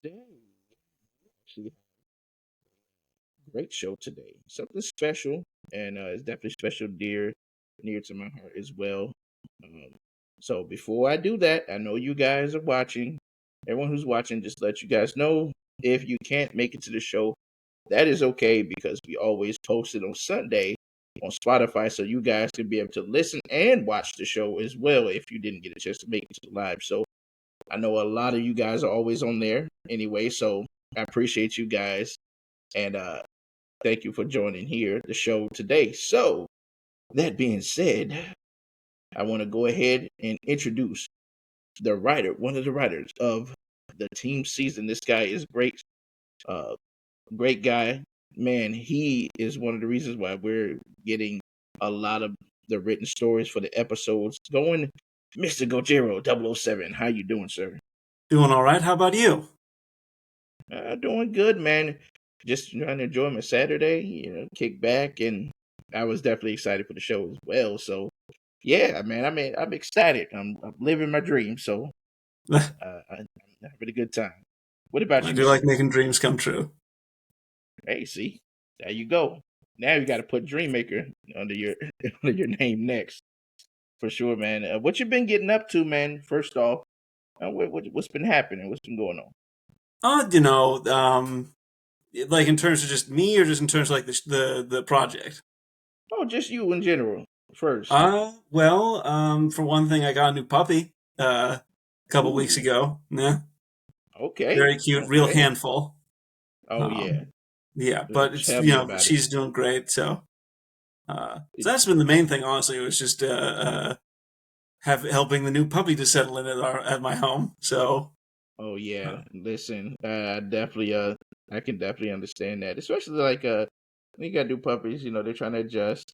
Today, actually, great show today. Something special, and it's definitely special, near to my heart as well. Um, so before I do that, I know you guys are watching. Everyone who's watching, just let you guys know if you can't make it to the show, that is okay because we always post it on Sunday on Spotify, so you guys can be able to listen and watch the show as well if you didn't get a chance to make it to the live. So I know a lot of you guys are always on there anyway, so I appreciate you guys. And thank you for joining here the show today. So that being said, I want to go ahead and introduce the writer, one of the writers of the team season. This guy is great, uh, great guy. Man, he is one of the reasons why we're getting a lot of the written stories for the episodes going. Mr. Gojira 007, how you doing, sir? Doing all right. How about you? Doing good, man. Just trying to enjoy my Saturday, kick back, and I was definitely excited for the show as well. So, yeah, man, I'm ecstatic. I'm living my dream. So, I'm having a good time. What about I you, do like sir? making dreams come true. Hey, see, there you go. Now you got to put Dreammaker under your under your name next for sure, man. What you been getting up to, man? First off, what's been happening? What's been going on? Uh, you know, um, like in terms of just me, or just in terms of like the project. Oh, just you in general first. For one thing, I got a new puppy a couple weeks Ooh, ago. Yeah, okay, very cute, real okay. handful. Oh yeah. Um, yeah, but it's Tell me about it. she's doing great. So It- that's been the main thing. Honestly, it was just have helping the new puppy to settle in at my home. So Oh uh, yeah. Listen, I can definitely understand that. Especially like you got new puppies. They're trying to adjust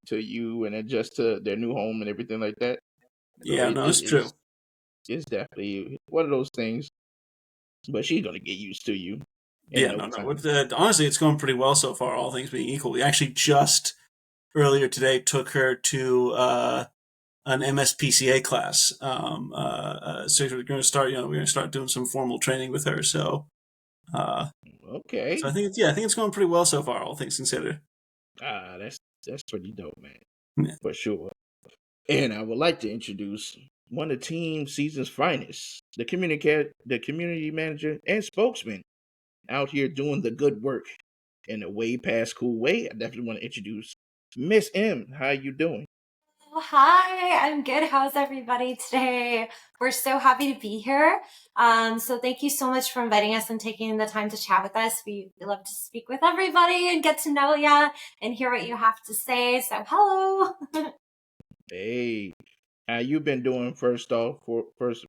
to you and adjust to their new home and everything like that. So yeah, no, it's true. it's definitely one of those things. But she's gonna get used to you in Yeah, no no, no. time. Honestly, it's going pretty well so far, all things being equal. We actually just earlier today took her to an MSPCA class. So we're going to start, we're going to start doing some formal training with her. Uh, so Okay. I think it's going pretty well so far, all things considered. That's pretty dope, man. Yeah. For sure. And I would like to introduce one of the team season's finest, the community manager and spokesman out here doing the good work in a way past cool way. I definitely want to introduce Miss M. How you doing? Oh, hi, I'm good. How's everybody today? We're so happy to be here. So thank you so much for inviting us and taking the time to chat with us. We love to speak with everybody and get to know ya and hear what you have to say. So hello. Hey, how you been doing? First and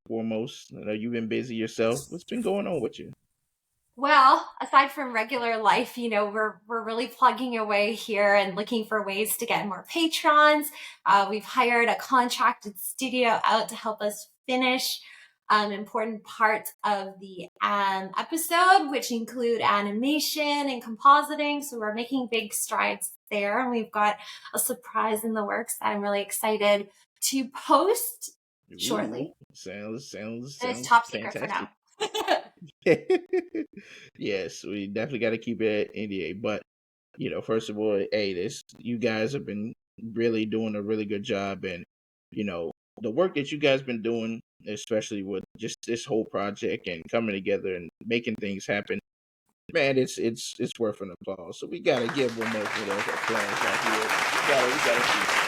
foremost, I know you've been busy yourself. What's been going on with you? Well, aside from regular life, we're really plugging away here and looking for ways to get more patrons. We've hired a contracted studio out to help us finish important parts of the episode, which include animation and compositing. So we're making big strides there, and we've got a surprise in the works that I'm really excited to post Ooh, shortly. And it's sounds top secret for fantastic. now. Yes, we definitely got to keep it at NDA. But first of all, hey, this you guys have been really doing a really good job, and you know the work that you guys been doing, especially with just this whole project and coming together and making things happen. Man, it's worth an applause. So we gotta give one more for those applause right here. We gotta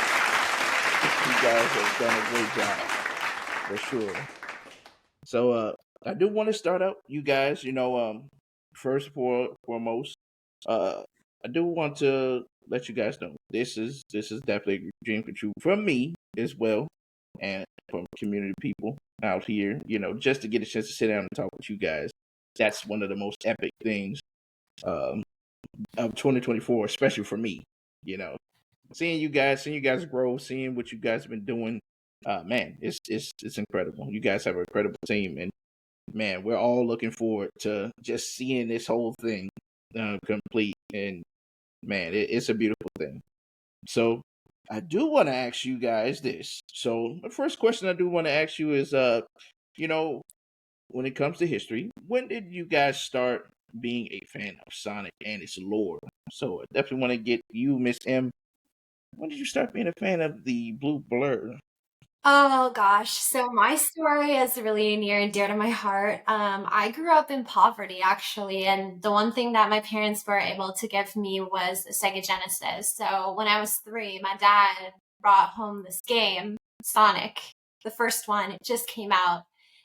you guys have done a great job for sure. So I do want to start out, you guys. First foremost, uh, I do want to let you guys know this is definitely a dream come true from me as well, and from community people out here. Just to get a chance to sit down and talk with you guys. That's one of the most epic things um, of 2024, especially for me. You know, seeing you guys grow, seeing what you guys have been doing. Man, it's incredible. You guys have an incredible team, and man, we're all looking forward to just seeing this whole thing complete. And man, it's a beautiful thing. So I do want to ask you guys this. So the first question I do want to ask you is, you know, when it comes to history, when did you guys start being a fan of Sonic and its lore? So I definitely want to get you, Miss M. When did you start being a fan of the blue blur? Oh gosh, so my story is really near and dear to my heart. I grew up in poverty actually, and the one thing that my parents were able to give me was a Sega Genesis. So when I was 3, my dad brought home this game, Sonic, the first one. It just came out.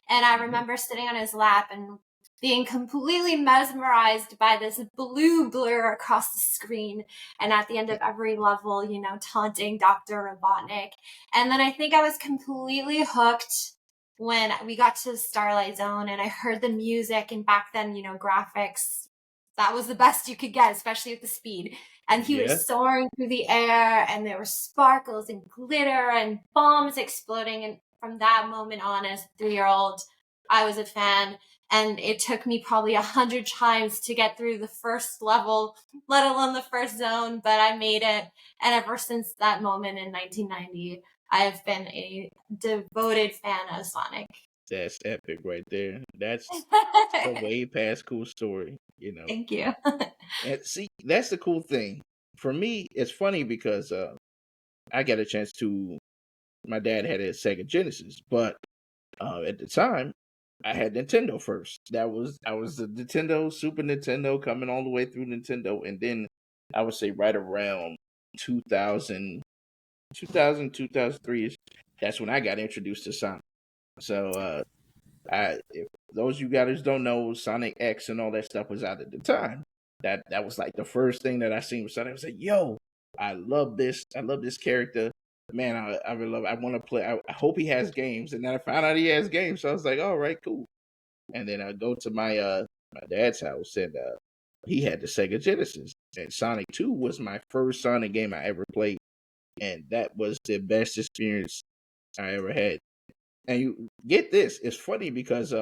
And I Mhm. remember sitting on his lap and being completely mesmerized by this blue blur across the screen. And at the end of every level, taunting Dr. Robotnik. And then I think I was completely hooked when we got to Starlight Zone and I heard the music. And back then, graphics, that was the best you could get, especially with the speed. And he Yeah, was soaring through the air and there were sparkles and glitter and bombs exploding. And from that moment on, as a 3-year-old, I was a fan. And it took me probably 100 times to get through the first level, let alone the first zone, but I made it. And ever since that moment in 1990, I've been a devoted fan of Sonic. that's epic right there. That's a way past cool story, you know. Thank you. And see, that's the cool thing. For me, it's funny because I got a chance to. My dad had a Sega Genesis, but at the time, I had Nintendo first. I was the Nintendo, Super Nintendo, coming all the way through Nintendo, and then I would say right around 2000, 2003 is that's when I got introduced to Sonic. So if those you guys don't know, Sonic X and all that stuff was out at the time. That was like the first thing that I seen with Sonic. I was like, yo, I love this. I love this character. Man, I really love it. I want to play. I hope he has games. And then I found out he has games. So I was like, all right, cool. And then I go to my dad's house and he had the Sega Genesis. And Sonic 2 was my first Sonic game I ever played. And that was the best experience I ever had. And you get this, it's funny because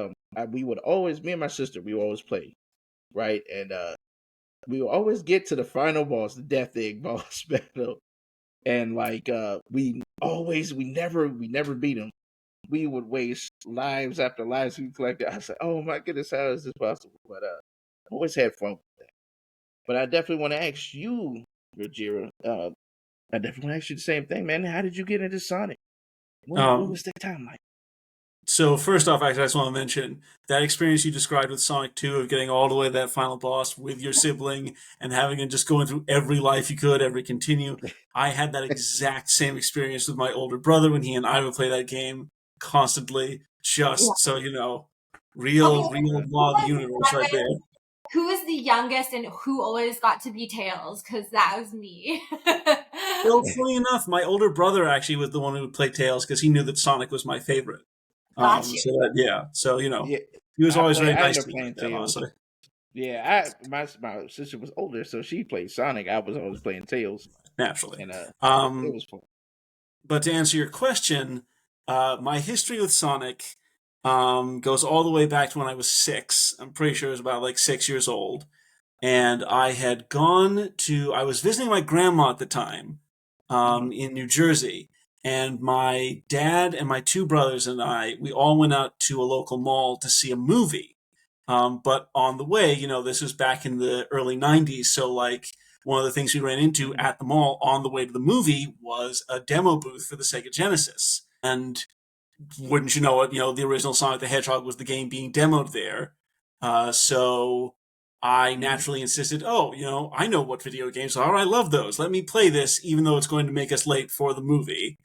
we would always, me and my sister, we would always play, right? And we would always get to the final boss, the Death Egg boss battle. And like we never beat him. We would waste lives after lives we collected. I was like, oh my goodness, how is this possible? But always had fun with that. But I definitely want to ask you, Gojira, I definitely want to ask you the same thing, man. How did you get into Sonic? What Um, was the time like? so first off, actually, I just want to mention that experience you described with Sonic 2 of getting all the way to that final boss with your sibling and having it just going through every life you could, every continue. I had that exact same experience with my older brother when he and I would play that game constantly, Yeah. just so you know, Okay, real law of the universe right there. who was the youngest and who always got to be Tails? Because that was me. Well, funny enough, my older brother actually was the one who would play Tails because he knew that Sonic was my favorite. Got you. So that, yeah, so Yeah, he was always very I nice ended up to me like playing that. Tails. Honestly, Yeah, my sister was older, so she played Sonic. I was always playing Tails, naturally. and it Um, was fun. but to answer your question, my history with Sonic goes all the way back to when I was 6. I'm pretty sure it was about like 6 years old, and I was visiting my grandma at the time Hmm. in New Jersey. And my dad and my 2 brothers and we all went out to a local mall to see a movie. But on the way, this was back in the early 90s. So, like, one of the things we ran into at the mall on the way to the movie was a demo booth for the Sega Genesis. And wouldn't you know it, the original Sonic the Hedgehog was the game being demoed there. So I Hmm. naturally insisted, oh, I know what video games are. I love those. Let me play this, even though it's going to make us late for the movie.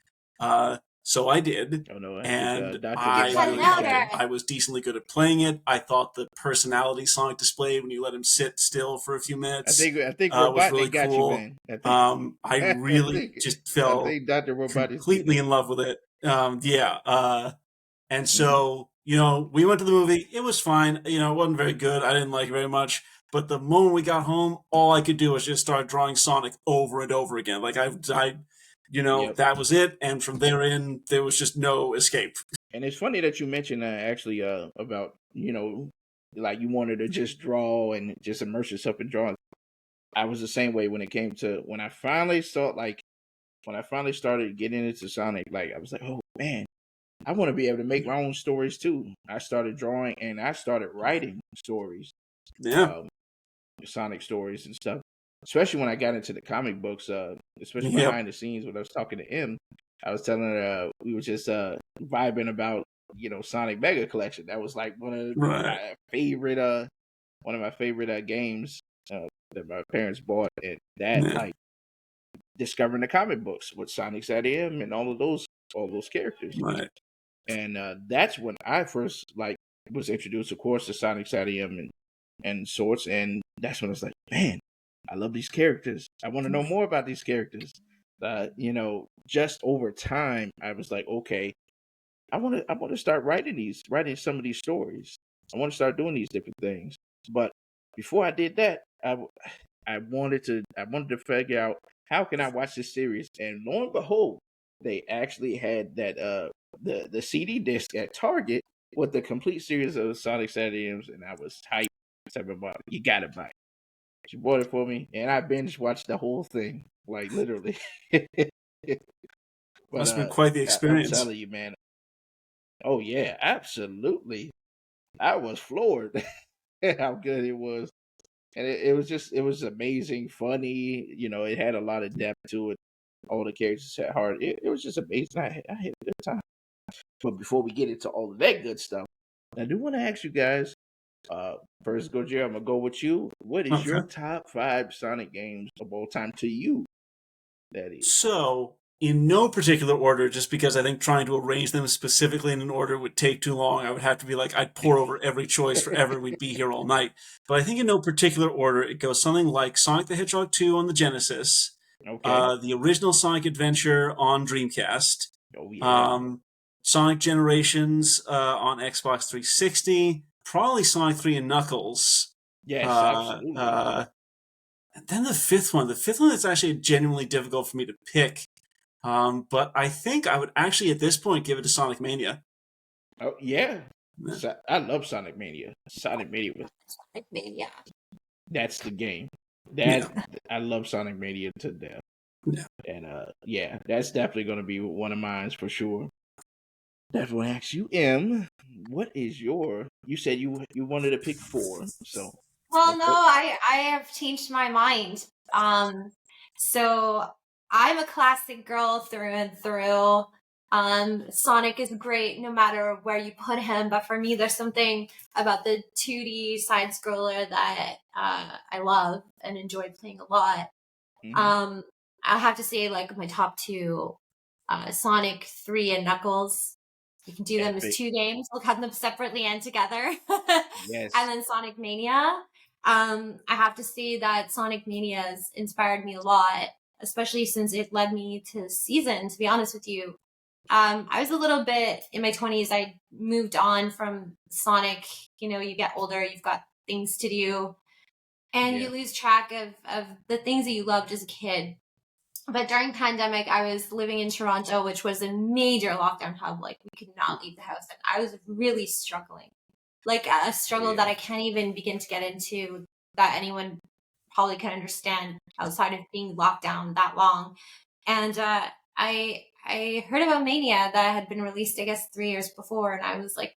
So I did, Oh no, I think and Doctor Keep I said really Robotic liked got it. louder. it. I was decently good at playing it. I thought the personality Sonic displayed when you let him sit still for a few minutes I think was really Robotnik got you, cool. man. I think I I really think just I fell think Doctor Robotic's getting completely it. in love with it. Yeah. And Hmm. so, we went to the movie. It was fine. It wasn't very good. I didn't like it very much. But the moment we got home, all I could do was just start drawing Sonic over and over again. Like Yep. that was it. And from there in, there was just no escape. And it's funny that you mentioned actually about like you wanted to just draw and just immerse yourself in drawing. I was the same way when it came to when I finally started getting into Sonic. Like I was like, oh man, I want to be able to make my own stories too. I started drawing and I started writing stories, Yeah. um, Sonic stories and stuff. Especially when I got into the comic books, especially Yep. behind the scenes when I was talking to Em, I was telling her we were just vibing about Sonic Mega Collection. That was like Right. one of my favorite games that my parents bought, and that Yeah. like discovering the comic books with Sonic SatAM and all those characters. Right. And that's when I first like was introduced, of course, to Sonic SatAM and sorts, and that's when I was like, man, I love these characters. I want to know more about these characters. Just over time, I was like, okay, I want to start writing some of these stories. I want to start doing these different things. But before I did that, I wanted to figure out how can I watch this series, and lo and behold, they actually had that the CD disc at Target with the complete series of Sonic SatAMs, and I was hyped. About it. You gotta buy it. She bought it for me, and I binge watched the whole thing, like literally. But Must have been quite the I'm experience. telling you, man. Oh yeah, absolutely. I was floored how good it was, and it was amazing, funny. It had a lot of depth to it. All the characters had heart. It was just amazing. I had a good time. But before we get into all of that good stuff, I do want to ask you guys. First, Gojira, I'm gonna go with you. What is your Okay. top 5 Sonic games of all time to you? That is. So, in no particular order, just because I think trying to arrange them specifically in an order would take too long. I would have to be like, I'd pour over every choice forever. We'd be here all night. But I think in no particular order, it goes something like Sonic the Hedgehog 2 on the Genesis, Okay. the original Sonic Adventure on Dreamcast, Oh yeah. um, Sonic Generations on Xbox 360, probably Sonic 3 and Knuckles. Yes, Uh, absolutely. uh, and then the fifth one that's actually genuinely difficult for me to pick. But I think I would actually at this point give it to Sonic Mania. Oh yeah. Yeah. I love Sonic Mania. Sonic Mania Like, yeah. that's the game. Yeah. I love Sonic Mania to death. Yeah. And yeah, that's definitely gonna be one of mine for sure. Definitely ask you, M. What is your? You said you wanted to pick 4. So Well, let's no, go. I have changed my mind. So I'm a classic girl through and through. Sonic is great no matter where you put him, but for me, there's something about the 2D side scroller that I love and enjoy playing a lot. Mm-hmm. I have to say, like my top 2, Sonic 3 and Knuckles. You can do them as Epic. 2 games. We'll cut them separately and together. Yes. And then Sonic Mania. I have to say that Sonic Mania has inspired me a lot, especially since it led me to Season, to be honest with you. I was a little bit in my 20s. I moved on from Sonic. You get older, you've got things to do, and Yeah. you lose track of the things that you loved as a kid. But during pandemic, I was living in Toronto, which was a major lockdown hub. Like, we could not leave the house, and I was really struggling, like a struggle that Yeah. I can't even begin to get into, that anyone probably can understand outside of being locked down that long. And I heard about Mania that had been released, I guess, 3 years before, and I was like,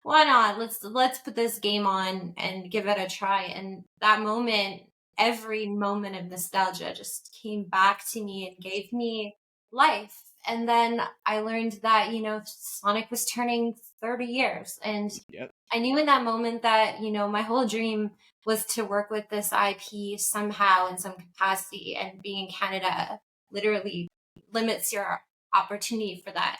why not? Let's put this game on and give it a try. And that moment, every moment of nostalgia just came back to me and gave me life. And then I learned that, Sonic was turning 30 years. And Yep. I knew in that moment that, my whole dream was to work with this IP somehow in some capacity. And being in Canada literally limits your opportunity for that.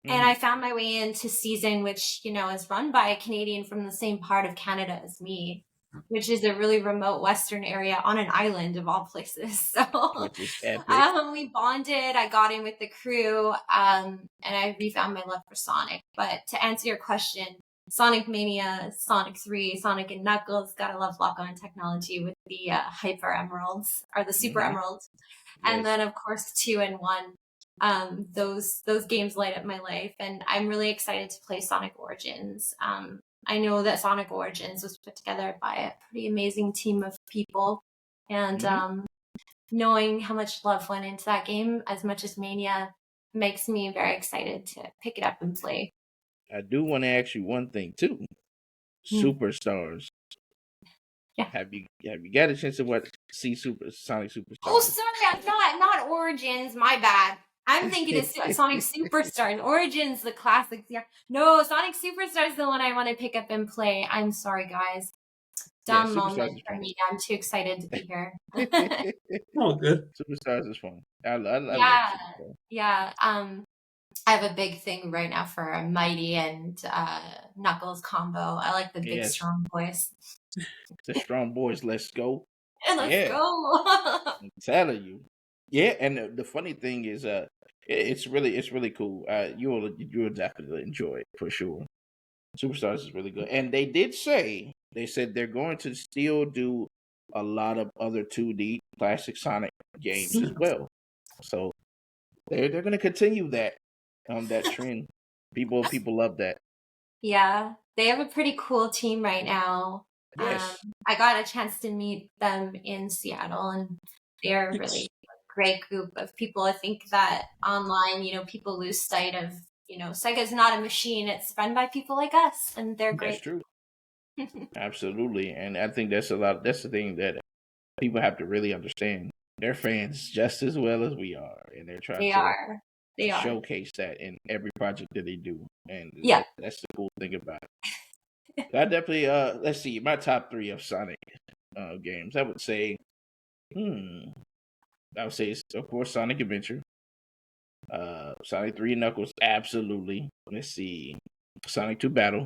And Mm-hmm. I found my way into Season, which, is run by a Canadian from the same part of Canada as me, which is a really remote Western area on an island of all places. So Which is epic. we bonded. I got in with the crew, and I refound my love for Sonic. But to answer your question, Sonic Mania, Sonic 3, Sonic and Knuckles, gotta love lock-on technology with the Hyper Emeralds, or the Super Mm-hmm. Emeralds. And Yes. then, of course, 2 and 1. Those games light up my life, and I'm really excited to play Sonic Origins. I know that Sonic Origins was put together by a pretty amazing team of people, and Mm-hmm. knowing how much love went into that game, as much as Mania, makes me very excited to pick it up and play. I do want to ask you one thing too. Superstars. Yeah. Have you got a chance to see Sonic Superstars? Oh, sorry, I'm not Origins. My bad. I'm thinking of Sonic Superstars. Origins, the classics. Yeah. No, Sonic Superstars is the one I want to pick up and play. I'm sorry, guys. Dumb moment for me. I'm too excited to be here. Oh, good. Superstars is fun. I love Superstars. Yeah. I have a big thing right now for a Mighty and Knuckles combo. I like the big strong boys. The strong boys, let's go. And let's go. I'm telling you. Yeah, and the funny thing is it's really cool. You'll definitely enjoy it for sure. Superstars is really good. And they said they're going to still do a lot of other 2D classic Sonic games as well. So they're going to continue that trend. People love that. Yeah, they have a pretty cool team right now. Yes. I got a chance to meet them in Seattle, and they're really a great group of people. I think that online, people lose sight of, Sega's not a machine. It's run by people like us, and they're great. That's true. Absolutely. And I think that's the thing that people have to really understand. They're fans just as well as we are, and they're trying to showcase that in every project that they do. And that's the cool thing about it. I definitely let's see, my top 3 of Sonic games. I would say it's, of course, Sonic Adventure. Sonic 3 and Knuckles, absolutely. Let's see, Sonic 2 Battle.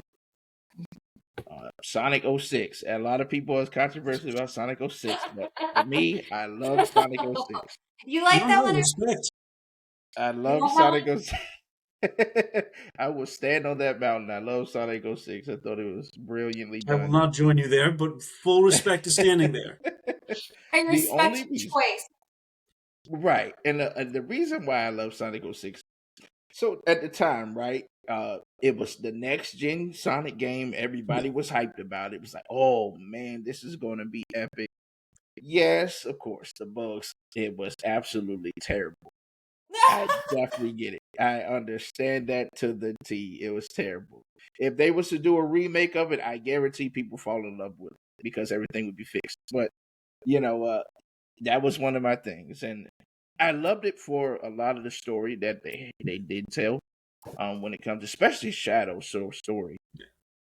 Sonic 06. A lot of people has controversy about Sonic 06, but for me, I love Sonic 06. You like that one? I love Sonic 06. I will stand on that mountain. I love Sonic 06. I thought it was brilliantly done. I will not join you there, but full respect to standing there. I respect your choice. Right. And the reason why I love Sonic 06, so at the time, right, it was the next gen Sonic game. Everybody was hyped about it. It was like, oh man, this is going to be epic. Yes, of course, the bugs, it was absolutely terrible. I definitely get it. I understand that to the T. It was terrible. If they was to do a remake of it, I guarantee people fall in love with it because everything would be fixed. But that was one of my things, and I loved it for a lot of the story that they did tell. When it comes, especially Shadow's story,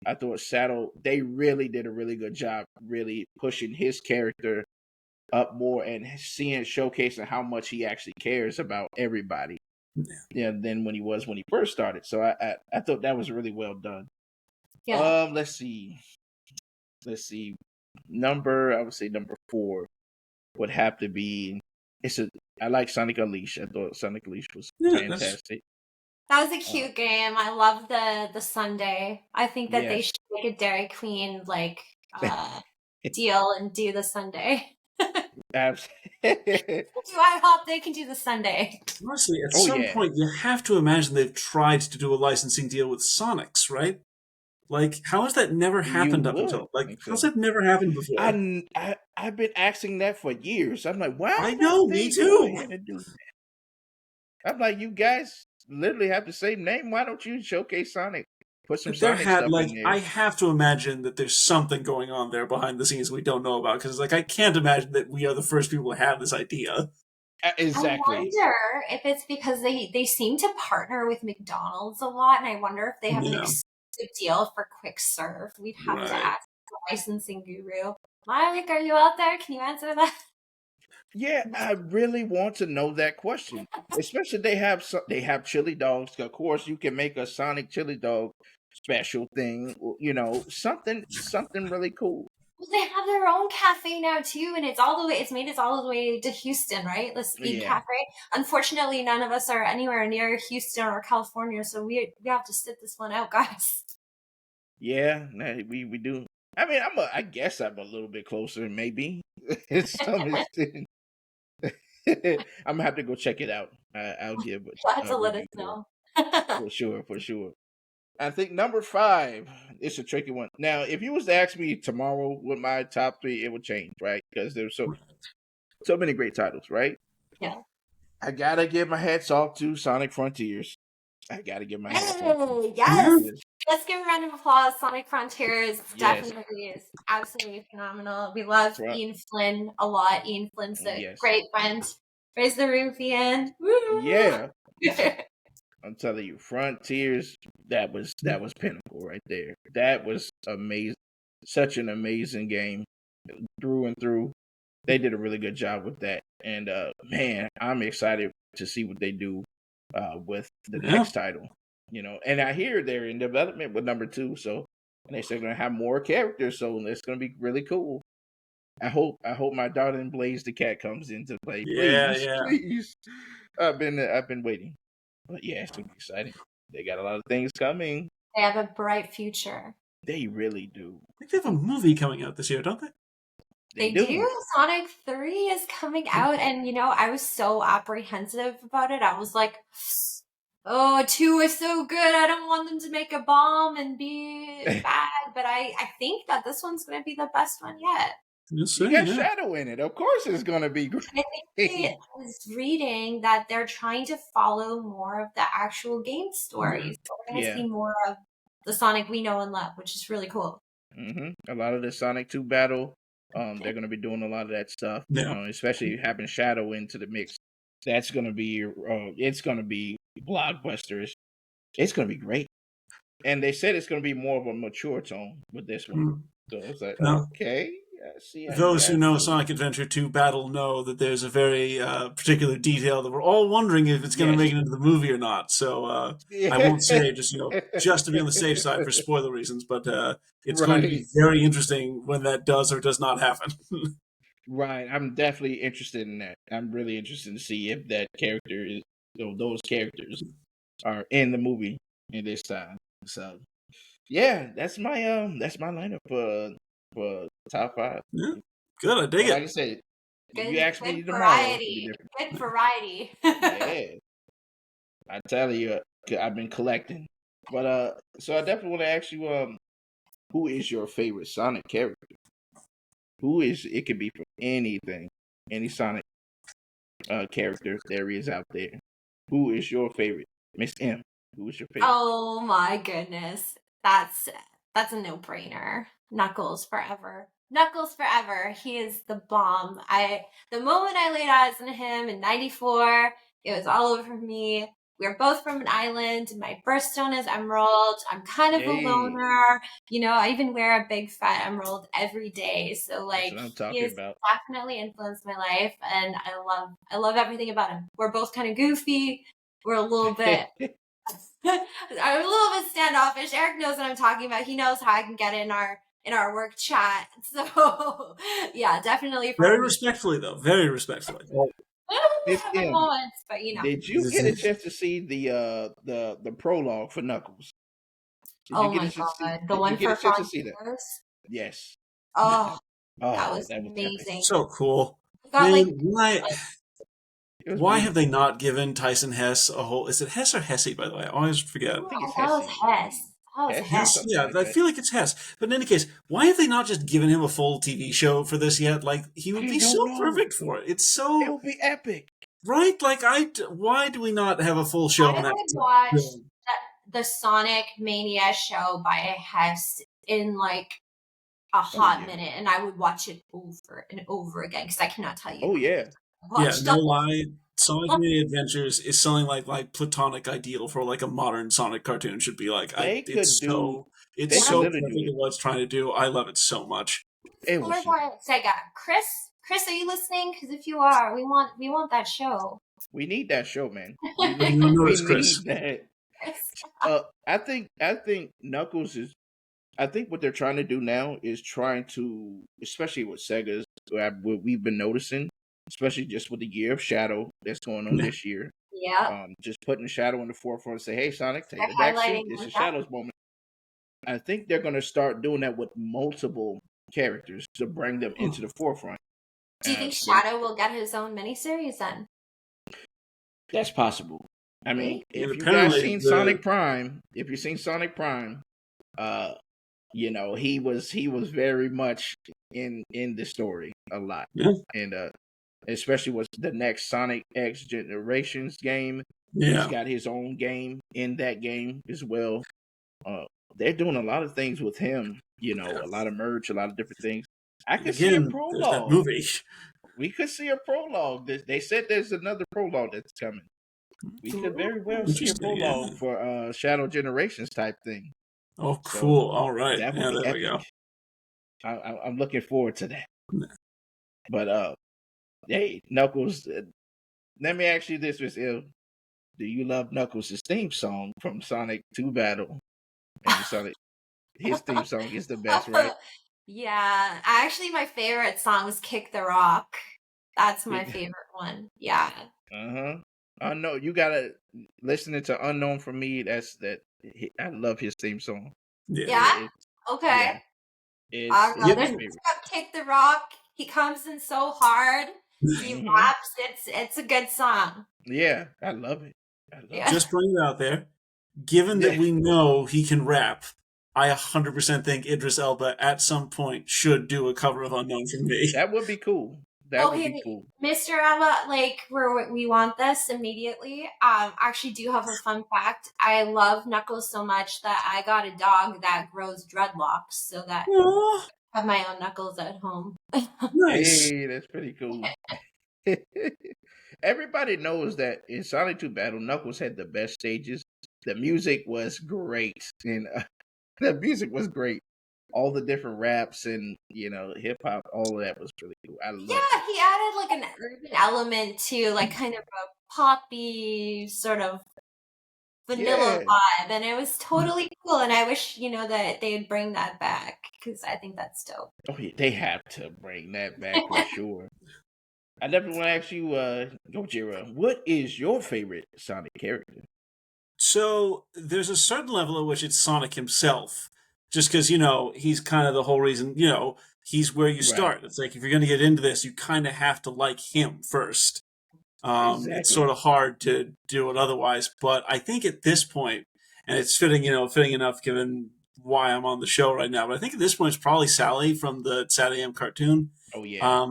I thought Shadow, they really did a really good job, really pushing his character up more and showcasing how much he actually cares about everybody. Than when he first started. So I thought that was really well done. Yeah. Let's see. I would say number 4 would have to be. I like Sonic Unleashed. I thought Sonic Unleashed was fantastic. That was a cute game. I love the sundae. I think that they should make a Dairy Queen deal and do the sundae. Absolutely. I hope they can do the sundae. Honestly, at some point, you have to imagine they've tried to do a licensing deal with Sonics, right? Like, how has that never happened up until? Like, how's that never happened before? I've been asking that for years. I'm like, why? I know, me too. I'm like, you guys literally have the same name. Why don't you showcase Sonic? Put some Sonic stuff in there. I have to imagine that there's something going on there behind the scenes we don't know about, because I can't imagine that we are the first people to have this idea. Exactly. I wonder if it's because they seem to partner with McDonald's a lot, and I wonder if they have an exclusive deal for quick serve. We'd have to ask the licensing guru. Mike, are you out there? Can you answer that? Yeah, I really want to know that question. Especially they have chili dogs. Of course, you can make a Sonic chili dog special thing. Something really cool. Well, they have their own cafe now too, and it's made it all the way to Houston, right? The Speed Cafe. Unfortunately, none of us are anywhere near Houston or California, so we have to sit this one out, guys. Yeah, we do. I mean, I guess I'm a little bit closer, maybe. I'm gonna have to go check it out. I'll give it. You'll have to let us know. For sure. I think number 5 is a tricky one. Now, if you was to ask me tomorrow what my top 3, it would change, right? Because there's so many great titles, right? Yeah. I gotta give my hats off to Sonic Frontiers. I gotta give my hats off. Hey, yes. Yes. Let's give a round of applause. Sonic Frontiers Yes. definitely is absolutely phenomenal. We love Right. Ian Flynn a lot. Ian Flynn's a Yes. great friend. Raise the roof, Ian. Woo! Yeah. I'm telling you, Frontiers, that was pinnacle right there. That was amazing. Such an amazing game through and through. They did a really good job with that. And man, I'm excited to see what they do with the next title. And I hear they're in development with number 2, so and they said they're gonna have more characters, so it's gonna be really cool. I hope my darling Blaze the cat comes into play. Please, please. I've been waiting. But yeah, it's gonna be exciting. They got a lot of things coming. They have a bright future. They really do. I think they have a movie coming out this year, don't they? They do. Sonic 3 is coming out, and I was so apprehensive about it. I was like, oh, 2 is so good. I don't want them to make a bomb and be bad. But I think that this one's going to be the best one yet. You got Shadow in it. Of course it's going to be great. I think I was reading that they're trying to follow more of the actual game stories. So we're going to see more of the Sonic we know and love, which is really cool. A lot of the Sonic 2 battle, they're going to be doing a lot of that stuff. Especially having Shadow into the mix. That's going to be, it's going to be blockbusters. It's going to be great. And they said it's going to be more of a mature tone with this one. So it's like, okay. Those who know Sonic Adventure 2 Battle know that there's a very particular detail that we're all wondering if it's going to make it into the movie or not. So I won't say just to be on the safe side for spoiler reasons, but it's going to be very interesting when that does or does not happen. Right, I'm definitely interested in that. I'm really interested to see if that character is, those characters are in the movie in this time. So yeah, that's my lineup for top 5. Yeah, good. I dig it. Like I said, you ask me tomorrow. Variety. Good variety. Yeah, I tell you, I've been collecting. But so I definitely want to ask you, who is your favorite Sonic character? Who is? It could be from anything, any Sonic character there is out there. Who is your favorite, Miss M? Who is your favorite? Oh my goodness, that's a no-brainer. Knuckles forever. Knuckles forever. He is the bomb. The moment I laid eyes on him in '94, it was all over me. We're both from an island. My birthstone is emerald. I'm kind of a loner. I even wear a big fat emerald every day. So he has definitely influenced my life, and I love everything about him. We're both kind of goofy. We're a little bit I'm a little bit standoffish. Eric knows what I'm talking about. He knows how I can get in our work chat. So yeah, definitely. Very respectfully, though. Very respectfully. Moments, but Did you get a chance to see the prologue for Knuckles? Oh my god, the one for Frontiers? Yes. Oh, that was amazing. So cool. Man, why have they not given Tyson Hess a whole? Is it Hess or Hesse? By the way, I always forget. I think it's Hess. Hess. Yeah, I feel like it's Hess. But in any case, why have they not just given him a full TV show for this yet? Like, he would be so perfect for it. It would be epic. Right? Like, why do we not have a full show on that? I watched the Sonic Mania show by Hess in like a hot minute, and I would watch it over and over again because I cannot tell you. Oh yeah. No lie. Sonic Mania Adventures is something like platonic ideal for like a modern Sonic cartoon should be like. It's so perfect at what it's trying to do. I love it so much. Sega, Chris, are you listening? Because if you are, we want that show. We need that show, man. We need that. I think Knuckles is. I think what they're trying to do now is trying to, especially with Sega's, what we've been noticing, especially just with the year of Shadow that's going on this year. Yeah. Just putting Shadow in the forefront and say, hey, Sonic, take the back seat. This is Shadow's moment. I think they're going to start doing that with multiple characters to bring them into the forefront. Do you think Shadow will get his own miniseries then? That's possible. I mean, if you guys seen Sonic Prime, he was very much in the story a lot. Yeah. And especially with the next Sonic X Generations game. He's Yeah. got his own game in that game as well. Uh, they're doing a lot of things with him. You know, a lot of merch, a lot of different things. I And could see a again, there's that prologue. movie. We could see a prologue. They said there's another prologue that's coming. We could very well see a Interesting. Yeah. prologue for Shadow Generations type thing. Oh, So cool. All right. that would Yeah, be there we epic. go. I'm looking forward to that. But hey, Knuckles, let me ask you this, Miss Ill. Do you love Knuckles' theme song from Sonic 2 Battle? And Sonic, his theme song is the best, right? Yeah, actually, my favorite song is "Kick the Rock." That's my favorite one. Yeah. Unknown, you gotta listening to Unknown for me. I love his theme song. Yeah. Okay. It's No, my there's favorite. "Kick the Rock." He comes in so hard. He raps. It's a good song. Yeah, I love it. Just putting it out there. Given that we know he can rap, I 100% think Idris Elba at some point should do a cover of Unknown for me. That would be cool. That would be cool. Mr. Emma, like we want this immediately. Actually do have a fun fact. I love Knuckles so much that I got a dog that grows dreadlocks so that I have my own Knuckles at home. Nice. Hey, that's pretty cool. Everybody knows that in Sonic 2 Battle, Knuckles had the best stages. The music was great. And the music was great. All the different raps and, hip hop, all of that was really cool. I love it. He added like an urban element to like kind of a poppy sort of vanilla vibe, and it was totally cool. And I wish, that they'd bring that back because I think that's dope. Oh, yeah, they have to bring that back for sure. I definitely want to ask you, Gojira, what is your favorite Sonic character? So there's a certain level at which it's Sonic himself. Just because, he's kind of the whole reason, he's where you start. It's like, if you're going to get into this, you kind of have to like him first. Exactly. It's sort of hard to do it otherwise. But I think at this point, and it's fitting enough given why I'm on the show right now, but I think at this point it's probably Sally from the SatAM cartoon. Oh, yeah.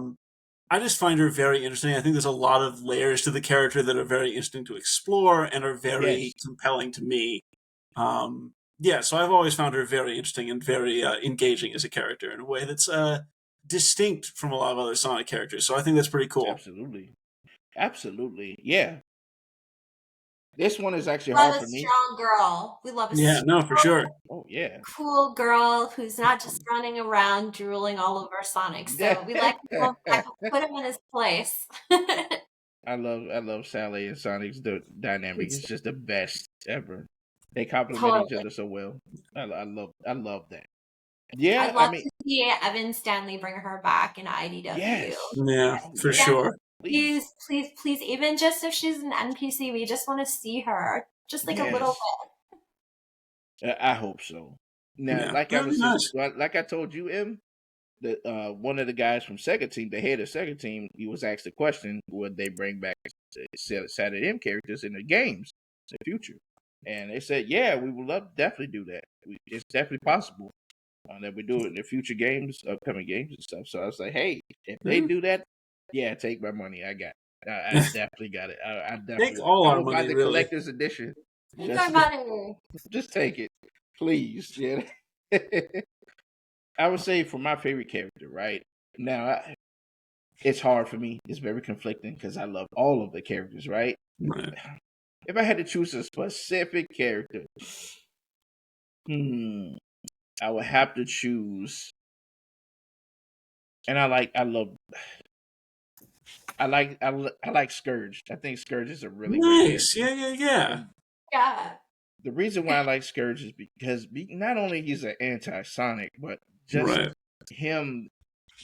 I just find her very interesting. I think there's a lot of layers to the character that are very interesting to explore and are very compelling to me. So I've always found her very interesting and very engaging as a character in a way that's distinct from a lot of other Sonic characters. So I think that's pretty cool. Absolutely. Yeah. This one is actually hard for me. Strong girl. We love a for sure. Oh, yeah. Cool girl who's not just running around drooling all over Sonic. So we like to go back, put him in his place. I love Sally and Sonic's dynamic. It's just the best ever. They complement each other so well. I love that. Yeah, I'd love to see Evan Stanley bring her back in IDW. Yes. Yeah, for sure. Please, even just if she's an NPC, we just want to see her. Just like a little bit. I hope so. Now, like I told you, Em, that one of the guys from Sega Team, the head of Sega Team, he was asked the question, would they bring back SatAM characters in the games in the future? And they said, yeah, we would definitely do that. It's definitely possible that we do it in the future games, upcoming games and stuff. So I was like, hey, if they do that, yeah, take my money. I got it. I definitely got it. I definitely take all our money. Buy the collector's edition. Just take it, please. Yeah. I would say for my favorite character, right now, it's hard for me. It's very conflicting because I love all of the characters, right? If I had to choose a specific character, I would have to choose. And I like Scourge. I think Scourge is a really great character. Yeah. The reason why I like Scourge is because not only he's an anti-Sonic, but just him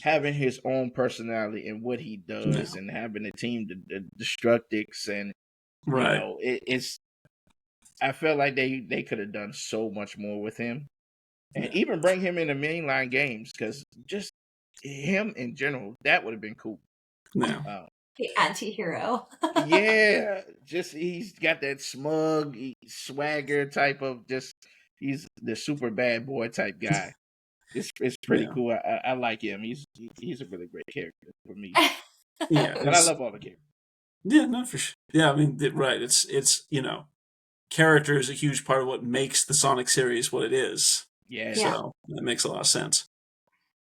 having his own personality and what he does, and having a team to Destructics, and it's. I felt like they could have done so much more with him, and even bring him into mainline games, because just him in general, that would have been cool. The anti-hero. Just he's got that smug swagger type of he's the super bad boy type guy. It's pretty cool. I like him. He's a really great character for me. Yeah, But I love all the characters. yeah, no, for sure. Yeah, I mean, right. It's character is a huge part of what makes the Sonic series what it is. Yes. Yeah. So that makes a lot of sense.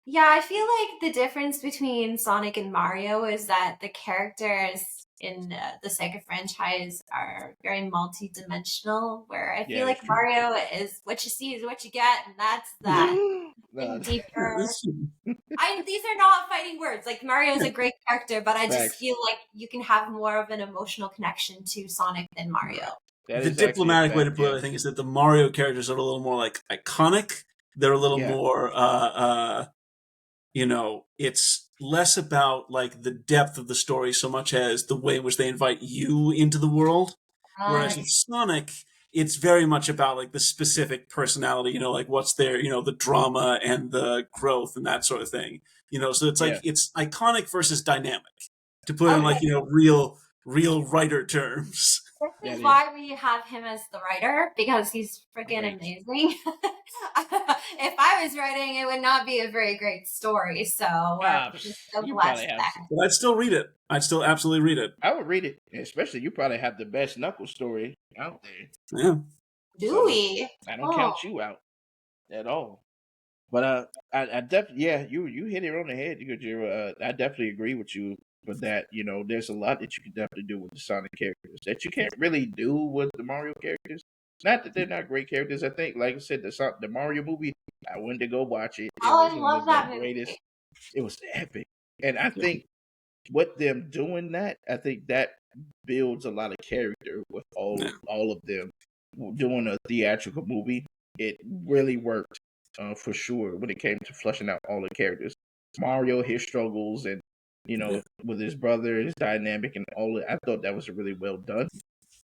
Yeah, I feel like the difference between Sonic and Mario is that the characters in the Sega franchise are very multi-dimensional, where I Yeah, feel that's like true. Mario is what you see is what you get, and that's that. And deeper. These are not fighting words. Like Mario is a great character, but I just Facts. feel like you can have more of an emotional connection to Sonic than Mario. That The is actually a diplomatic way to fact. put Yeah. it, I think, is that the Mario characters are a little more like iconic. They're a little Yeah. more, it's less about like the depth of the story so much as the way in which they invite you into the world. Whereas with Sonic, it's very much about like the specific personality, like what's there, the drama and the growth and that sort of thing. So it's like Yeah. it's iconic versus dynamic, to put it in Okay. like, real writer terms. This That is is why we have him as the writer, because he's freaking great. amazing. If I was writing, it would not be a very great story. So we're just so You blessed probably have. that. But I'd still read it. I'd still absolutely read it. I would read it, especially you probably have the best Knuckles story out there. Yeah. Do So we? I don't Oh. count you out at all. But I definitely, yeah, you hit it on the head, Gojira. I definitely agree with you for that. There's a lot that you can definitely do with the Sonic characters that you can't really do with the Mario characters. Not that they're not great characters. I think, like I said, the Mario movie, I went to go watch it. It Oh, was I one love of the that movie. greatest. It was epic, and I think with them doing that, I think that builds a lot of character with all of them doing a theatrical movie. It really worked for sure when it came to fleshing out all the characters. Mario, his struggles, and with his brother, his dynamic, and all. I thought that was really well done.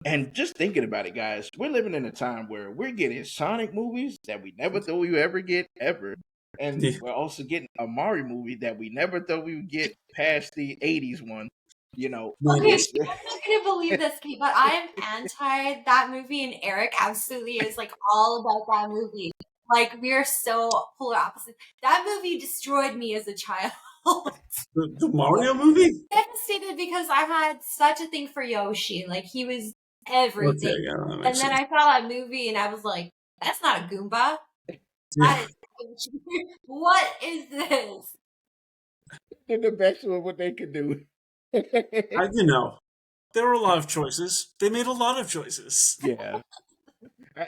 And just thinking about it, guys, we're living in a time where we're getting Sonic movies that we never thought we would ever get ever. And Yeah. we're also getting a Mario movie that we never thought we would get past the 80s one. Okay, Nice. you're not gonna believe this, Kate, but I am anti that movie, and Eric absolutely is like all about that movie. Like we are so polar opposites. That movie destroyed me as a child. The Mario movie? Devastated because I had such a thing for Yoshi. Like he was everything. Okay, yeah, that And makes then sense. I saw that movie and I was like, that's not a Goomba. Yeah. That is what is this? They're the best of what they could do. There were a lot of choices. They made a lot of choices. Yeah.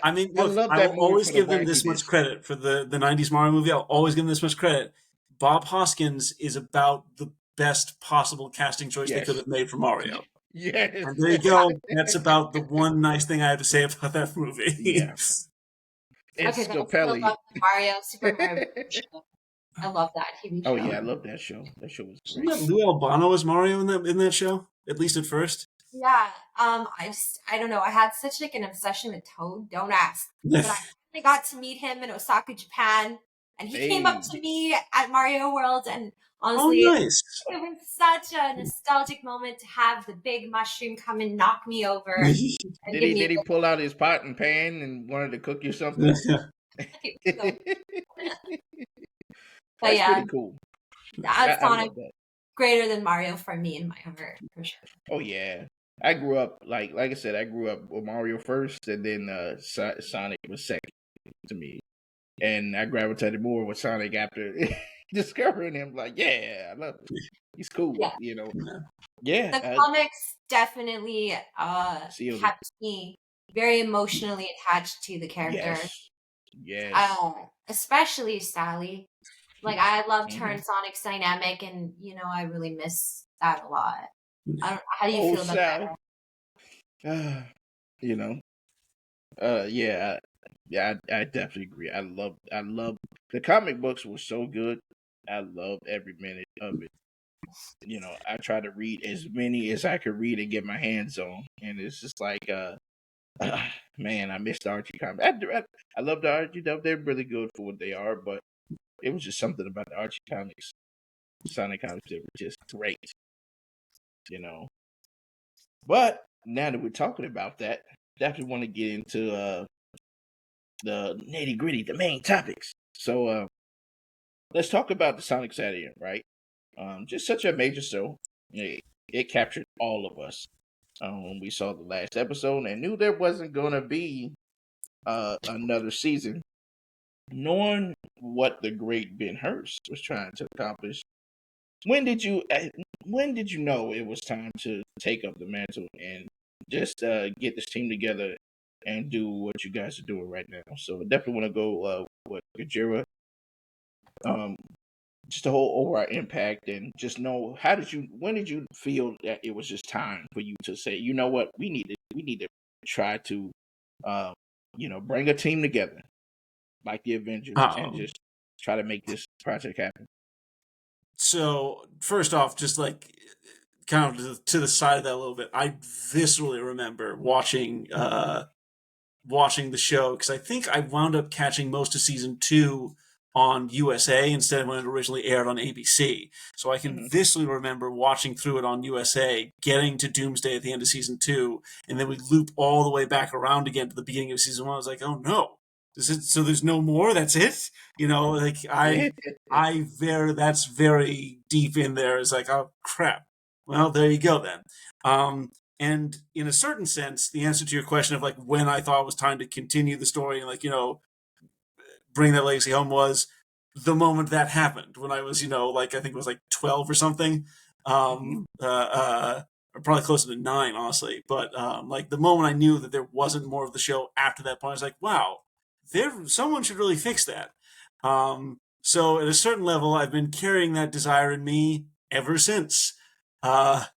I mean, I look, love I that will movie always for the give them this much wackiness. credit for the 90s Mario movie. I'll always give them this much credit. Bob Hoskins is about the best possible casting choice they Yes. could have made for Mario. Yes. And there you go. That's about the one nice thing I have to say about that movie. Yeah. And Okay, but I still love the Mario, Super Mario show. I love that TV show. Oh yeah, I love that show. That show was Wasn't great. that Lou Albano as Mario in that show? At least at first. Yeah. I don't know. I had such like an obsession with Toad. Don't ask. But I finally got to meet him in Osaka, Japan, and he came up to me at Mario World, and honestly, nice. it was such a nostalgic moment to have the big mushroom come and knock me over. And Did he pull out his pot and pan and wanted to cook you something? That's pretty cool. That's I Sonic love that. greater than Mario for me in my heart, for sure. Oh yeah, I grew up like I said. I grew up with Mario first, and then Sonic was second to me, and I gravitated more with Sonic after discovering him. Like, yeah, I love it. He's cool, Yeah. Yeah, the comics definitely kept me very emotionally attached to the character. Yes. Especially Sally. Like I loved her and Sonic's dynamic, and I really miss that a lot. How do you feel about that? I definitely agree. I love the comic books were so good. I loved every minute of it. I try to read as many as I could read and get my hands on, and it's just like, man, I missed the Archie comic. I love the Archie. They're really good for what they are, but it was just something about the Archie comics, Sonic comics that were just great. But now that we're talking about that, definitely want to get into the nitty gritty, the main topics. So let's talk about the Sonic SatAM, right? Just such a major show. it captured all of us when we saw the last episode and knew there wasn't gonna be another season. Knowing what the great Ben Hurst was trying to accomplish, when did you know it was time to take up the mantle and just get this team together and do what you guys are doing right now? So I definitely want to go with Gojira. Just the whole overall impact and just know when did you feel that it was just time for you to say, you know what, we need to try to bring a team together like the Avengers and just try to make this project happen. So first off, just like kind of to the side of that a little bit, I viscerally remember watching the show because I think I wound up catching most of season 2 on USA instead of when it originally aired on ABC. So I can viscerally remember watching through it on USA, getting to Doomsday at the end of season 2, and then we loop all the way back around again to the beginning of season 1. I was like, oh no. So there's no more? That's it? Like that's very deep in there. It's like, oh crap. Well, there you go then. And in a certain sense, the answer to your question of like when I thought it was time to continue the story and bring that legacy home was the moment that happened when I was, I think it was like 12 or something. Or probably closer to 9, honestly. But like the moment I knew that there wasn't more of the show after that point, I was like, wow, someone should really fix that. So at a certain level, I've been carrying that desire in me ever since. I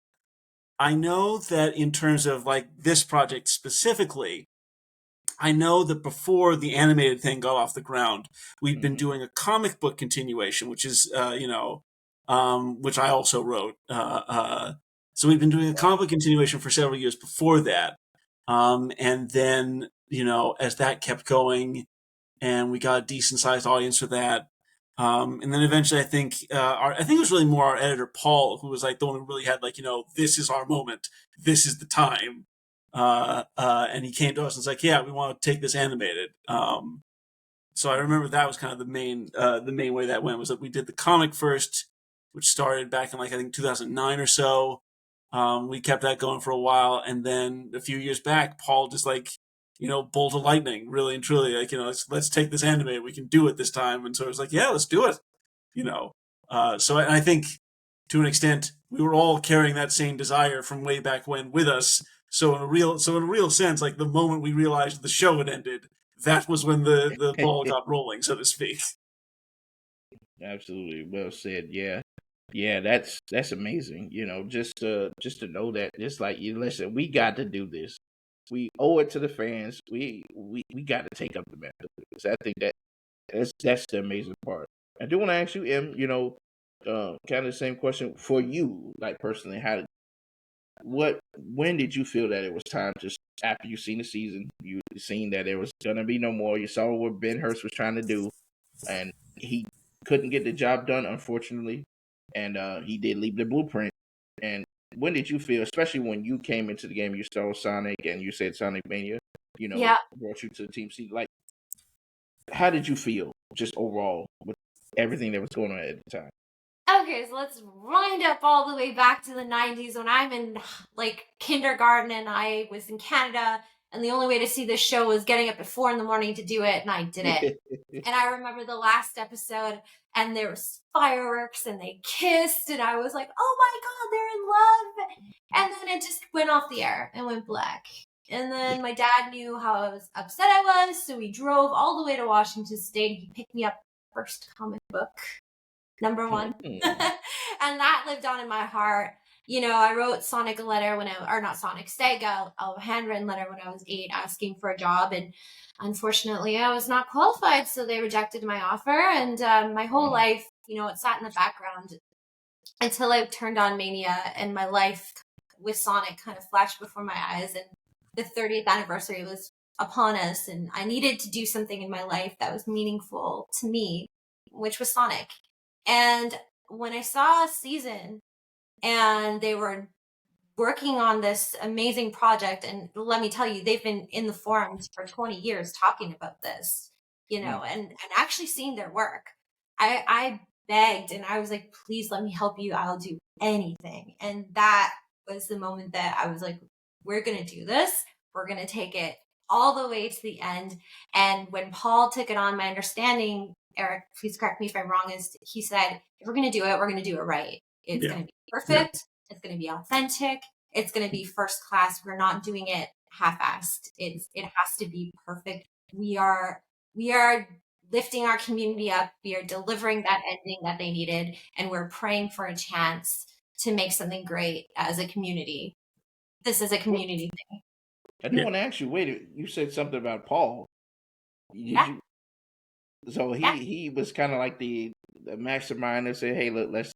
know that in terms of like this project specifically, I know that before the animated thing got off the ground, we'd been doing a comic book continuation, which is, which I also wrote. So we'd been doing a comic book continuation for several years before that. And then, as that kept going and we got a decent sized audience for that. And then eventually I think it was really more our editor, Paul, who was like the one who really had like, this is our moment. This is the time. And he came to us and was like, yeah, we want to take this animated. So I remember that was kind of the main way that went was that we did the comic first, which started back in like, I think 2009 or so. We kept that going for a while. And then a few years back, Paul just like, bolt of lightning, really and truly, like, let's take this animated. We can do it this time. And so it was like, yeah, let's do it. So I think to an extent, we were all carrying that same desire from way back when with us. So in a real sense, like the moment we realized the show had ended, that was when the ball got rolling, so to speak. Absolutely, well said. Yeah, that's amazing. Just to know that it's like, listen, we got to do this. We owe it to the fans. We got to take up the mantle. I think that's the amazing part. I do want to ask you, Em, kind of the same question for you, like personally, when did you feel that it was time to, after you seen the season, you seen that there was gonna be no more, you saw what Ben Hurst was trying to do, and he couldn't get the job done, unfortunately, and he did leave the blueprint. And when did you feel, especially when you came into the game, you saw Sonic and you said Sonic Mania, brought you to the team seat, like, how did you feel just overall with everything that was going on at the time? Okay, so let's wind up all the way back to the 90s when I'm in like kindergarten and I was in Canada, and the only way to see this show was getting up at 4 a.m. to do it, and I did it. And I remember the last episode, and there was fireworks, and they kissed, and I was like, oh my God, they're in love. And then it just went off the air and went black. And then my dad knew how upset I was, so we drove all the way to Washington State. He picked me up first comic book. Number 1. And that lived on in my heart. I wrote Sonic a letter Sega, a handwritten letter when I was 8 asking for a job. And unfortunately, I was not qualified. So they rejected my offer. And my whole life, it sat in the background until I turned on Mania, and my life with Sonic kind of flashed before my eyes. And the 30th anniversary was upon us. And I needed to do something in my life that was meaningful to me, which was Sonic. And when I saw a season and they were working on this amazing project, and let me tell you, they've been in the forums for 20 years talking about this, and actually seeing their work. I begged and I was like, please let me help you. I'll do anything. And that was the moment that I was like, we're going to do this. We're going to take it all the way to the end. And when Paul took it on, my understanding, Eric, please correct me if I'm wrong, is he said, if we're going to do it, we're going to do it right. It's going to be perfect. It's going to be authentic. It's going to be first class. We're not doing it half-assed. It has to be perfect. We are lifting our community up. We are delivering that ending that they needed, and we're praying for a chance to make something great as a community. This is a community thing. I do want to ask you. Wait, you said something about Paul. So he was kind of like the mastermind that said, "Hey, look, let's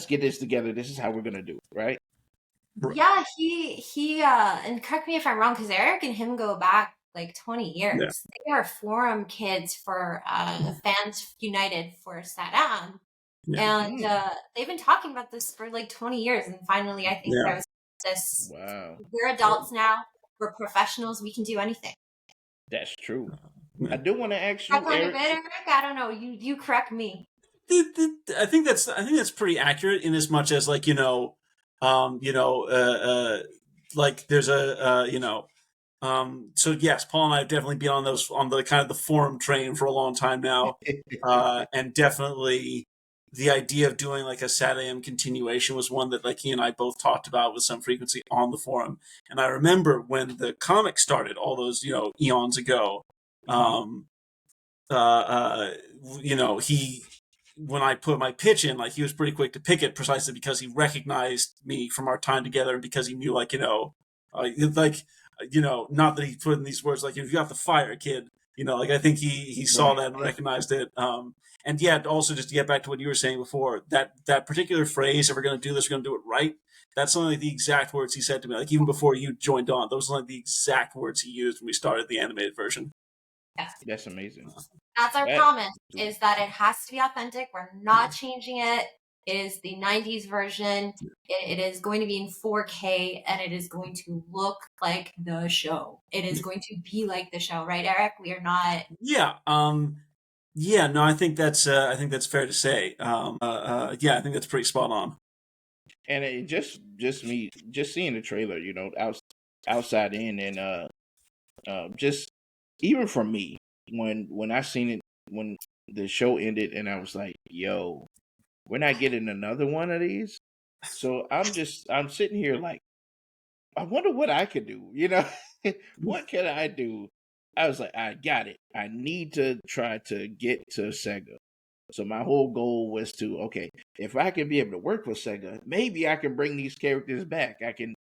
get this together. This is how we're gonna do it, right?" Yeah, he and correct me if I'm wrong, because Eric and him go back like 20 years. They are forum kids for Fans United for SatAM. And they've been talking about this for like 20 years. And finally, I think there was this. Wow. We're adults now. We're professionals. We can do anything. That's true. I do want to ask you, Eric. I don't know. You correct me. I think that's pretty accurate in as much as like like there's so yes, Paul and I have definitely been on the kind of the forum train for a long time now, and definitely the idea of doing like a SatAM continuation was one that like he and I both talked about with some frequency on the forum. And I remember when the comic started all those eons ago, he, when I put my pitch in, like he was pretty quick to pick it precisely because he recognized me from our time together and because he knew not that he put in these words like, you got the fire, kid. Like I think he saw that and recognized it. And yeah, also just to get back to what you were saying before, that particular phrase, if we're going to do this, we're going to do it right. That's only the exact words he said to me. Like even before you joined on, those are like the exact words he used when we started the animated version. Yes. That's amazing. That's our promise, is that it has to be authentic. We're not changing it. It is the 90s version. It is going to be in 4K, and it is going to look like the show. It is going to be like the show, right, Eric? We are not. Yeah. Yeah. No, I think that's fair to say. Yeah, I think that's pretty spot on. And it just seeing the trailer, outside in, and just even for me, when I seen it, when the show ended, and I was like, yo, we're not getting another one of these. So I'm sitting here like, I wonder what I could do. What can I do? I was like, I got it. I need to try to get to Sega. So my whole goal was to, okay, if I can be able to work with Sega, maybe I can bring these characters back. I can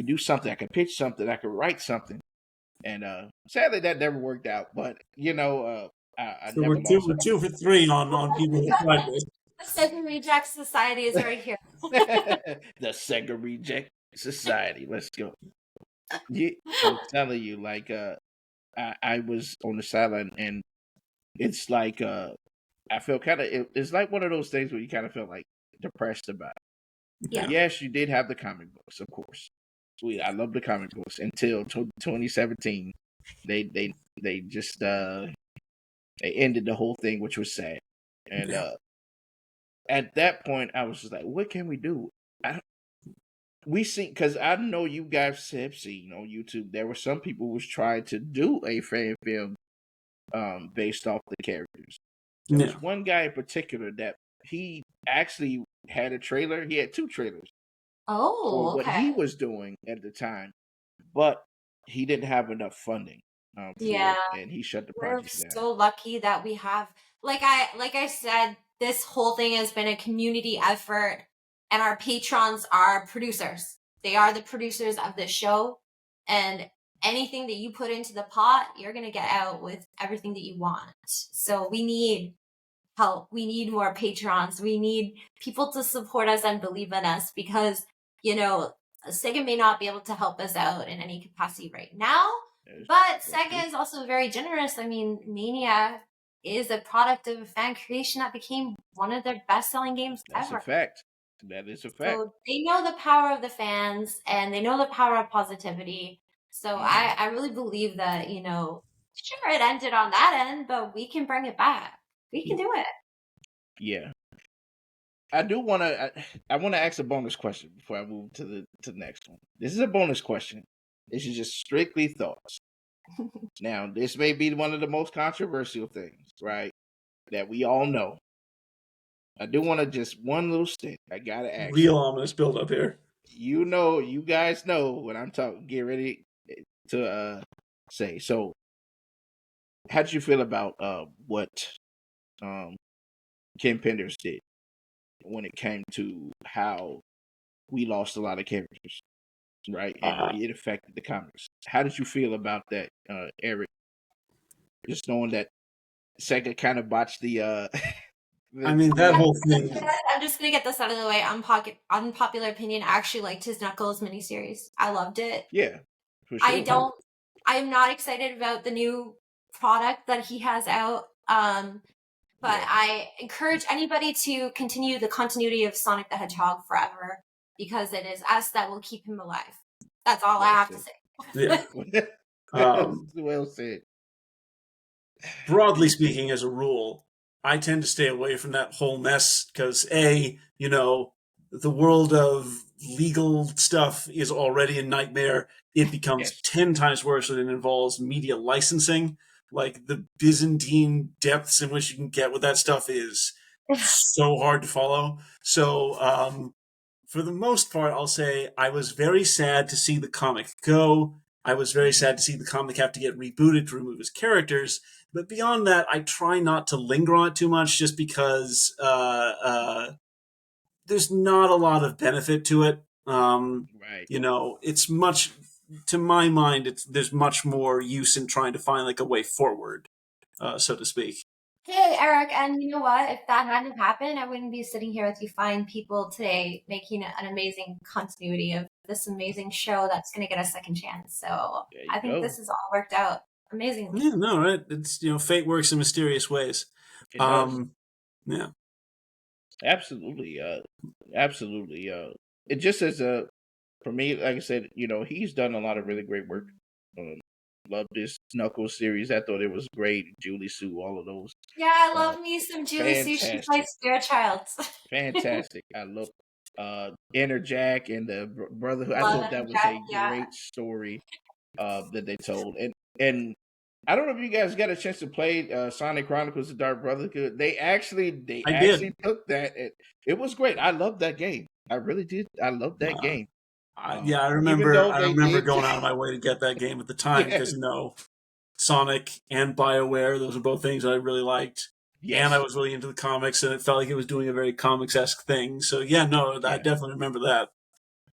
do something. I can pitch something. I can write something. And sadly, that never worked out. But I so never we're two for three on people who tried this. The Sega Reject Society is right here. The Sega Reject Society. Let's go. Yeah, I'm telling you, like, I was on the sideline, and it's like, I felt kind of, it's like one of those things where you kind of feel like depressed about it. Yeah. Yes, you did have the comic books, of course. Sweet, I love the comic books until 2017. They just they ended the whole thing, which was sad. And at that point, I was just like, what can we do? Because I know you guys have seen on YouTube, there were some people who was trying to do a fan film based off the characters. There was one guy in particular that he actually had a trailer. He had 2 trailers for what he was doing at the time, but he didn't have enough funding. For it, and he shut the project down. We're so lucky that we have, like I said, this whole thing has been a community effort, and our patrons are producers. They are the producers of the show, and anything that you put into the pot, you're going to get out with everything that you want. So we need help. We need more patrons. We need people to support us and believe in us, because, Sega may not be able to help us out in any capacity right now, but Sega is also very generous. I mean, Mania is a product of fan creation that became one of their best-selling games ever. That's a fact. That is a fact. So they know the power of the fans, and they know the power of positivity. So I really believe that, sure, it ended on that end, but we can bring it back. We can do it. Yeah. I do want to. I want to ask a bonus question before I move to the next one. This is a bonus question. This is just strictly thoughts. Now, this may be one of the most controversial things, right? That we all know. I do want to just one little stint. I gotta ask Real ominous build up here. you guys know what I'm talking. Get ready to say. So, how did you feel about what Ken Penders did when it came to how we lost a lot of characters, right? And it affected the comics. How did you feel about that, Eric? Just knowing that Sega kind of botched the. I mean, that whole thing. I'm just gonna get this out of the way. Unpopular opinion. I actually liked his Knuckles miniseries. I loved it. Yeah, for sure. I am not excited about the new product that he has out. But I encourage anybody to continue the continuity of Sonic the Hedgehog forever because it is us that will keep him alive. That's all I have to say. Yeah. Well said. Broadly speaking, as a rule, I tend to stay away from that whole mess because the world of legal stuff is already a nightmare. It becomes 10 times worse when it involves media licensing. Like the Byzantine depths in which you can get with that stuff is so hard to follow. So, for the most part, I'll say I was very sad to see the comic go. I was very sad to see the comic have to get rebooted to remove his characters. But beyond that, I try not to linger on it too much just because there's not a lot of benefit to it. Right. It's much, to my mind, there's much more use in trying to find like a way forward, so to speak. Hey, Eric, and you know what? If that hadn't happened, I wouldn't be sitting here with you fine people today making an amazing continuity of this amazing show that's going to get a second chance. So I think this has all worked out amazingly. Yeah, no, right? It's, fate works in mysterious ways. It does. Yeah. Absolutely. Absolutely. It just as for me, like I said, he's done a lot of really great work. Love this Knuckles series. I thought it was great. Julie Sue, all of those. Yeah, I love me some Julie Sue. She plays Spirit Child. Fantastic. I love Inner Jack and the Brotherhood. I thought that was a great story that they told. And I don't know if you guys got a chance to play Sonic Chronicles: The Dark Brotherhood. They actually took that. It was great. I loved that game. I really did. I loved that game. I remember going out of my way to get that game at the time because Sonic and BioWare, those are both things I really liked. Yes. And I was really into the comics, and it felt like it was doing a very comics-esque thing. So I definitely remember that.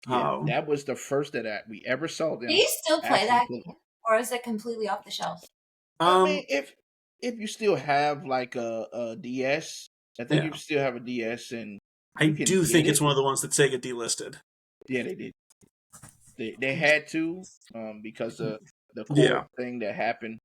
Yeah, that was the first that we ever saw them. Do you still play that game, or is it completely off the shelf? I mean, if you still have like a DS, I think you still have a DS, and I do think it's one of the ones that Sega delisted. Yeah, they did. They had to because of the core thing that happened.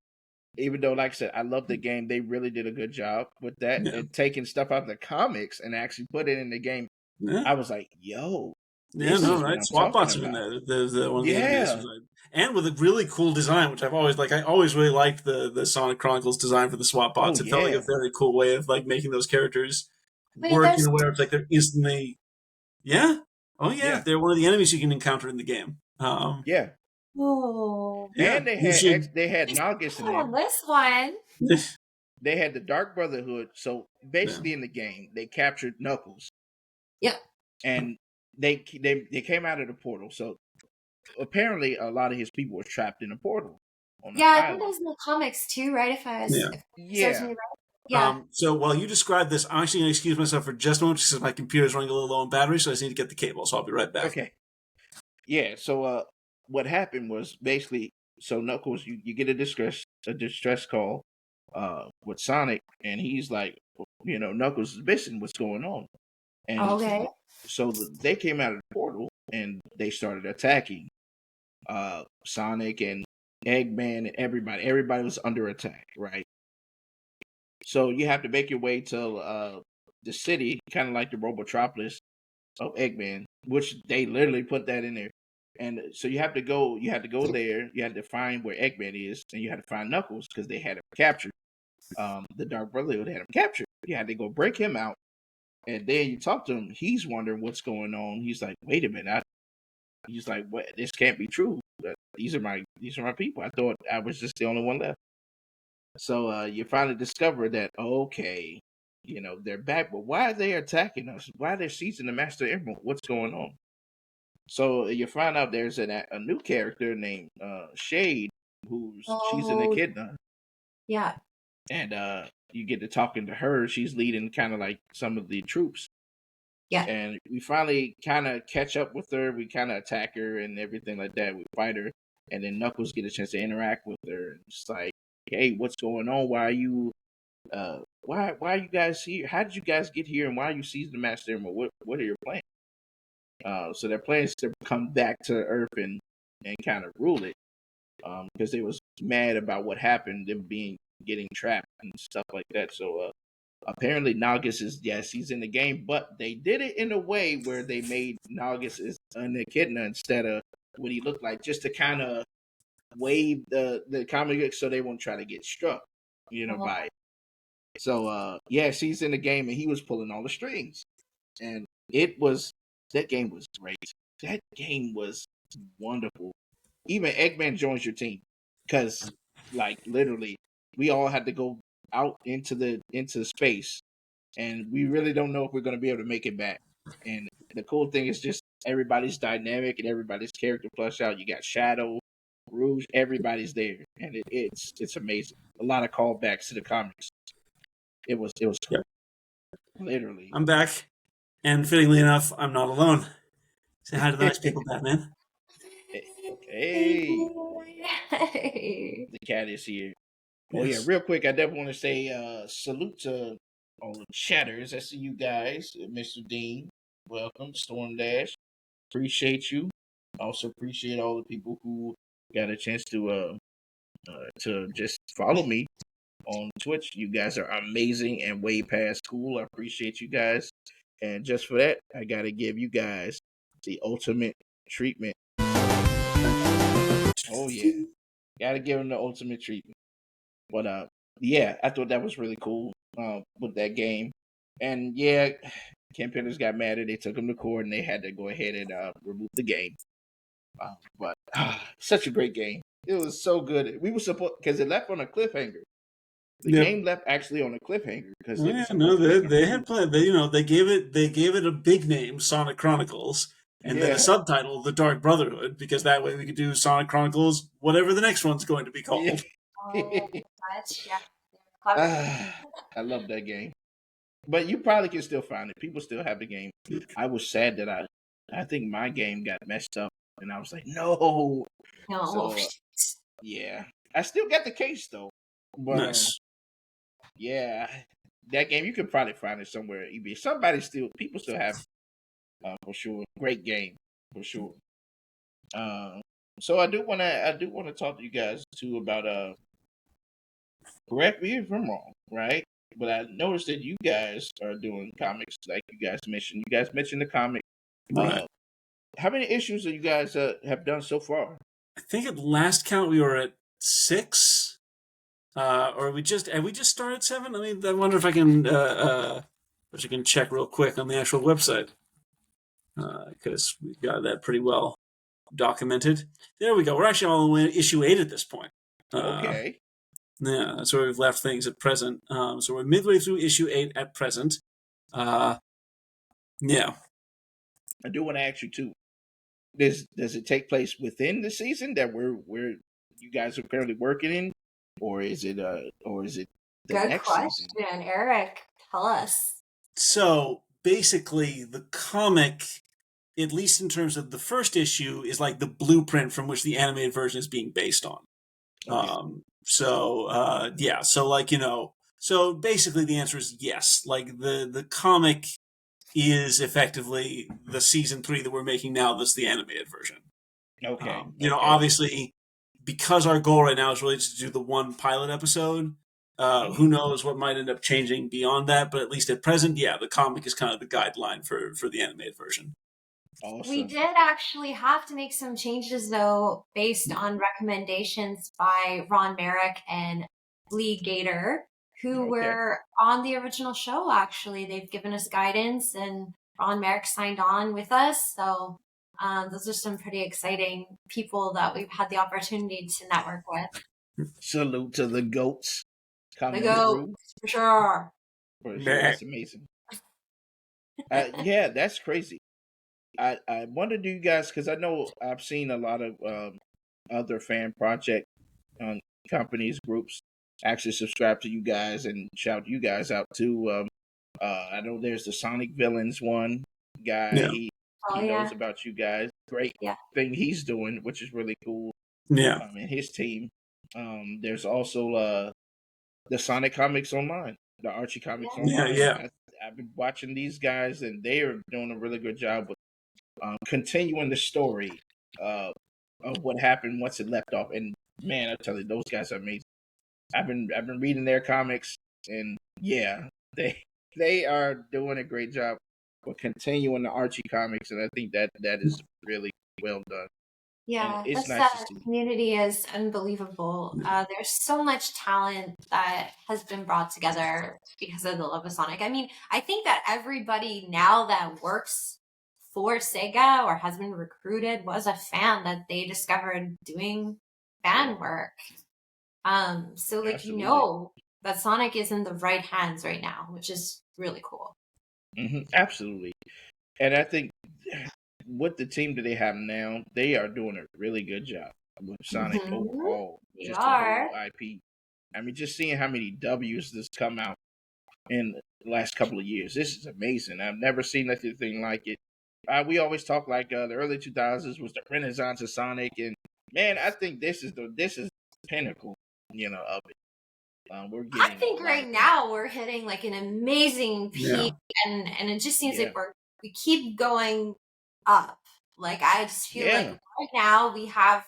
Even though, like I said, I love the game, they really did a good job with that. And taking stuff out of the comics and actually put it in the game. Yeah. I was like, yo. Yeah, no, right? SWATbots are in there. The one of the enemies. And with a really cool design, which I've always I always really liked the Sonic Chronicles design for the SWATbots. It felt like a very cool way of making those characters work in a way where it's they're instantly. Yeah. Oh yeah. They're one of the enemies you can encounter in the game. Yeah. Oh. And they had Nagas in there. This one. They had the Dark Brotherhood. So basically in the game, they captured Knuckles. Yep. And they came out of the portal. So apparently a lot of his people were trapped in a portal. I think that was in the comics too, right? If I was right. Yeah. So while you describe this, I'm actually going to excuse myself for just a moment because my computer is running a little low on battery, so I just need to get the cable. So I'll be right back. Okay. Yeah. So what happened was basically, so Knuckles, you get a distress call with Sonic, and he's like, Knuckles is missing. What's going on? And so they came out of the portal and they started attacking Sonic and Eggman and everybody. Everybody was under attack, right? So you have to make your way to the city, kind of like the Robotropolis of Eggman, which they literally put that in there. And so you had to go there. You had to find where Eggman is, and you had to find Knuckles because they had him captured. The Dark Brotherhood had him captured. You had to go break him out, And then you talk to him, he's wondering what's going on. He's like, wait a minute. He's like, what? This can't be true. These are my people. I thought I was just the only one left. So you finally discover that, okay, they're back, but why are they attacking us? Why are they seizing the Master Emerald? What's going on? So you find out there's a new character named Shade, she's an Oh, echidna, yeah. and you get to talking to her. She's leading kind of like some of the troops. Yeah. And we finally kind of catch up with her. We kind of attack her and everything like that. We fight her, and then Knuckles get a chance to interact with her. And it's like, hey, what's going on? Why are you? Why are you guys here? How did you guys get here? And why are you seizing the Master Emerald? What are your plans? So their plans to come back to Earth and kind of rule it, because they was mad about what happened, them getting trapped and stuff like that. So apparently Nagus he's in the game, but they did it in a way where they made Nagus as an echidna instead of what he looked like, just to kind of wave the comic so they won't try to get struck, by it. So she's in the game and he was pulling all the strings. And that game was great. That game was wonderful. Even Eggman joins your team because, like, literally, we all had to go out into space, and we really don't know if we're going to be able to make it back. And the cool thing is just everybody's dynamic and everybody's character flushed out. You got Shadow, Rouge, everybody's there, and it's amazing. A lot of callbacks to the comics. It was cool. Yep. Literally. I'm back, and fittingly enough, I'm not alone. Say hi to the nice people, Batman. Hey. The cat is here. Yes. Oh yeah, real quick, I definitely want to say salute to all the chatters. I see you guys. Mr. Dean, welcome. Storm Dash, appreciate you. Also appreciate all the people who got a chance to just follow me on Twitch. You guys are amazing and way past cool. I appreciate you guys. And just for that, I gotta give you guys the ultimate treatment. Oh yeah. Gotta give them the ultimate treatment. But I thought that was really cool with that game. And yeah, campaigners got mad at it. They took them to court and they had to go ahead and remove the game. But such a great game. It was so good. We were supposed, because it left on a cliffhanger. The game left actually on a cliffhanger because they had planned. They gave it a big name, Sonic Chronicles, and then a subtitle, The Dark Brotherhood, because that way we could do Sonic Chronicles, whatever the next one's going to be called. I love that game, but you probably can still find it. People still have the game. I was sad that I think my game got messed up, and I was like, no. So, I still got the case though. But nice. That game you could probably find it somewhere. People still have for sure. Great game for sure. So I do want to talk to you guys too about correct me if I'm wrong, right? But I noticed that you guys are doing comics, like you guys mentioned. You guys mentioned the comic. Right. How many issues do you guys have done so far? I think at last count we were at 6. Or have we just started 7? I wonder if I can check real quick on the actual website, because we got that pretty well documented. There we go. We're actually all the way at issue 8 at this point. Okay. Yeah, that's where we've left things at present. So we're midway through issue 8 at present. Yeah. I do want to ask you too. Does it take place within the season that we're you guys are currently working in, or is it the Good next question, season? Eric. Tell us. So basically, the comic, at least in terms of the first issue, is like the blueprint from which the animated version is being based on. Okay. So basically the answer is yes. Like the comic is effectively the season 3 that we're making now. That's the animated version. Okay. Obviously, because our goal right now is really to do the one pilot episode. Who knows what might end up changing beyond that? But at least at present, the comic is kind of the guideline for the animated version. Awesome. We did actually have to make some changes, though, based on recommendations by Ron Merrick and Lee Gator, who Okay. were on the original show. Actually, they've given us guidance, and Ron Merrick signed on with us. So those are some pretty exciting people that we've had the opportunity to network with. Salute to the goats The coming go through. for sure. For sure, that's amazing. Yeah, that's crazy. I wonder, do you guys, because I know I've seen a lot of other fan project companies, groups actually subscribe to you guys and shout you guys out too. I know there's the Sonic Villains one guy. Yeah. Oh He knows yeah. about you guys. Great Yeah. thing he's doing, which is really cool. Yeah. And his team. There's also the Sonic Comics Online, the Archie Comics Online. Yeah. I've been watching these guys, and they are doing a really good job with continuing the story of what happened once it left off. And man, I tell you, those guys are amazing. I've been reading their comics, and yeah, they are doing a great job with continuing the Archie comics, and I think that is really well done. And Yeah, it's this nice to see. community is unbelievable. There's so much talent that has been brought together because of the love of Sonic. I mean, I think that everybody now that works for Sega or has been recruited was a fan that they discovered doing fan work. So like Absolutely. that Sonic is in the right hands right now, which is really cool. Absolutely. And I think with the team that they have now, they are doing a really good job with Sonic overall. They Just the whole are. IP. I mean, just seeing how many W's this come out in the last couple of years. This is amazing. I've never seen anything like it. We always talk like the early 2000s was the renaissance of Sonic, and man, I think this is the pinnacle, of it. We're I getting think a lot right of now we're hitting like an amazing peak, and it just seems like we keep going up. Like I just feel like right now we have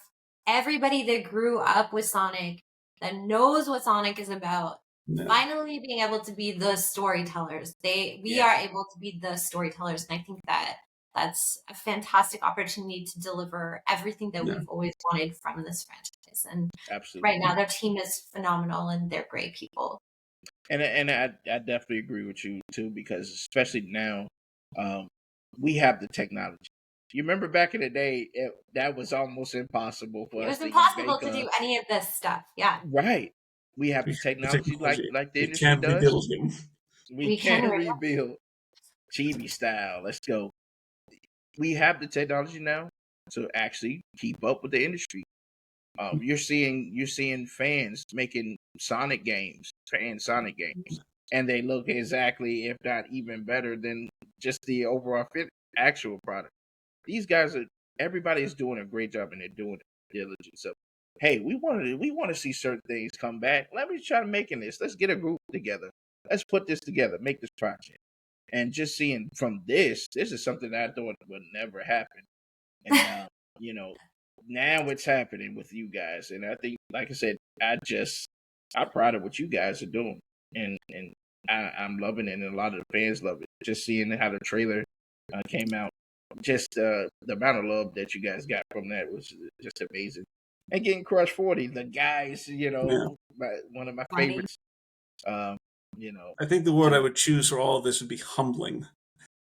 everybody that grew up with Sonic that knows what Sonic is about finally being able to be the storytellers. We are able to be the storytellers, and I think that that's a fantastic opportunity to deliver everything that we've always wanted from this franchise. And absolutely right now their team is phenomenal and they're great people. And I definitely agree with you too, because especially now, we have the technology. You remember back in the day, that was almost impossible for It us was to even impossible make to do any of this stuff. Yeah. right. We have the technology like the We industry can't does. rebuild him. We can rebuild Chibi style. Let's go. We have the technology now to actually keep up with the industry. You're seeing fans making Sonic games, and they look exactly, if not even better than just the overall actual product. These guys everybody is doing a great job, and they're doing it diligently. So, hey, we want to see certain things come back. Let me try to making this. Let's get a group together. Let's put this together. Make this project. And just seeing from this is something that I thought would never happen. And now it's happening with you guys. And I think, like I said, I'm proud of what you guys are doing. And I'm loving it, and a lot of the fans love it. Just seeing how the trailer came out, just the amount of love that you guys got from that was just amazing. And getting Crush 40, the guys, one of my favorites. I think the word I would choose for all of this would be humbling.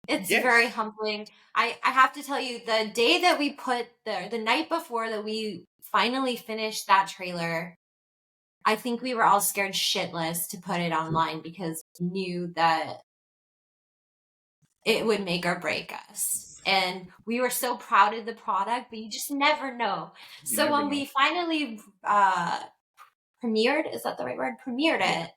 It's very humbling. I have to tell you, the day that we put the night before that we finally finished that trailer, I think we were all scared shitless to put it online because we knew that it would make or break us. And we were so proud of the product, but you just never know. So when we finally premiered, is that the right word? Premiered it.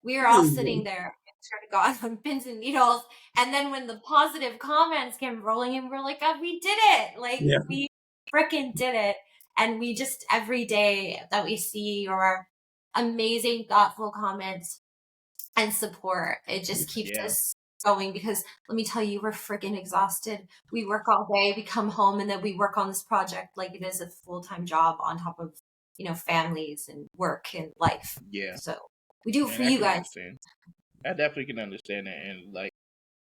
We were all sitting there, started going on pins and needles. And then when the positive comments came rolling in, we're like, God, we did it. Like we freaking did it. And we just, every day that we see your amazing, thoughtful comments and support, it just keeps us going, because let me tell you, we're freaking exhausted. We work all day, we come home, and then we work on this project like it is a full-time job on top of, families and work and life. So we do it for you guys. I definitely can understand that, and like,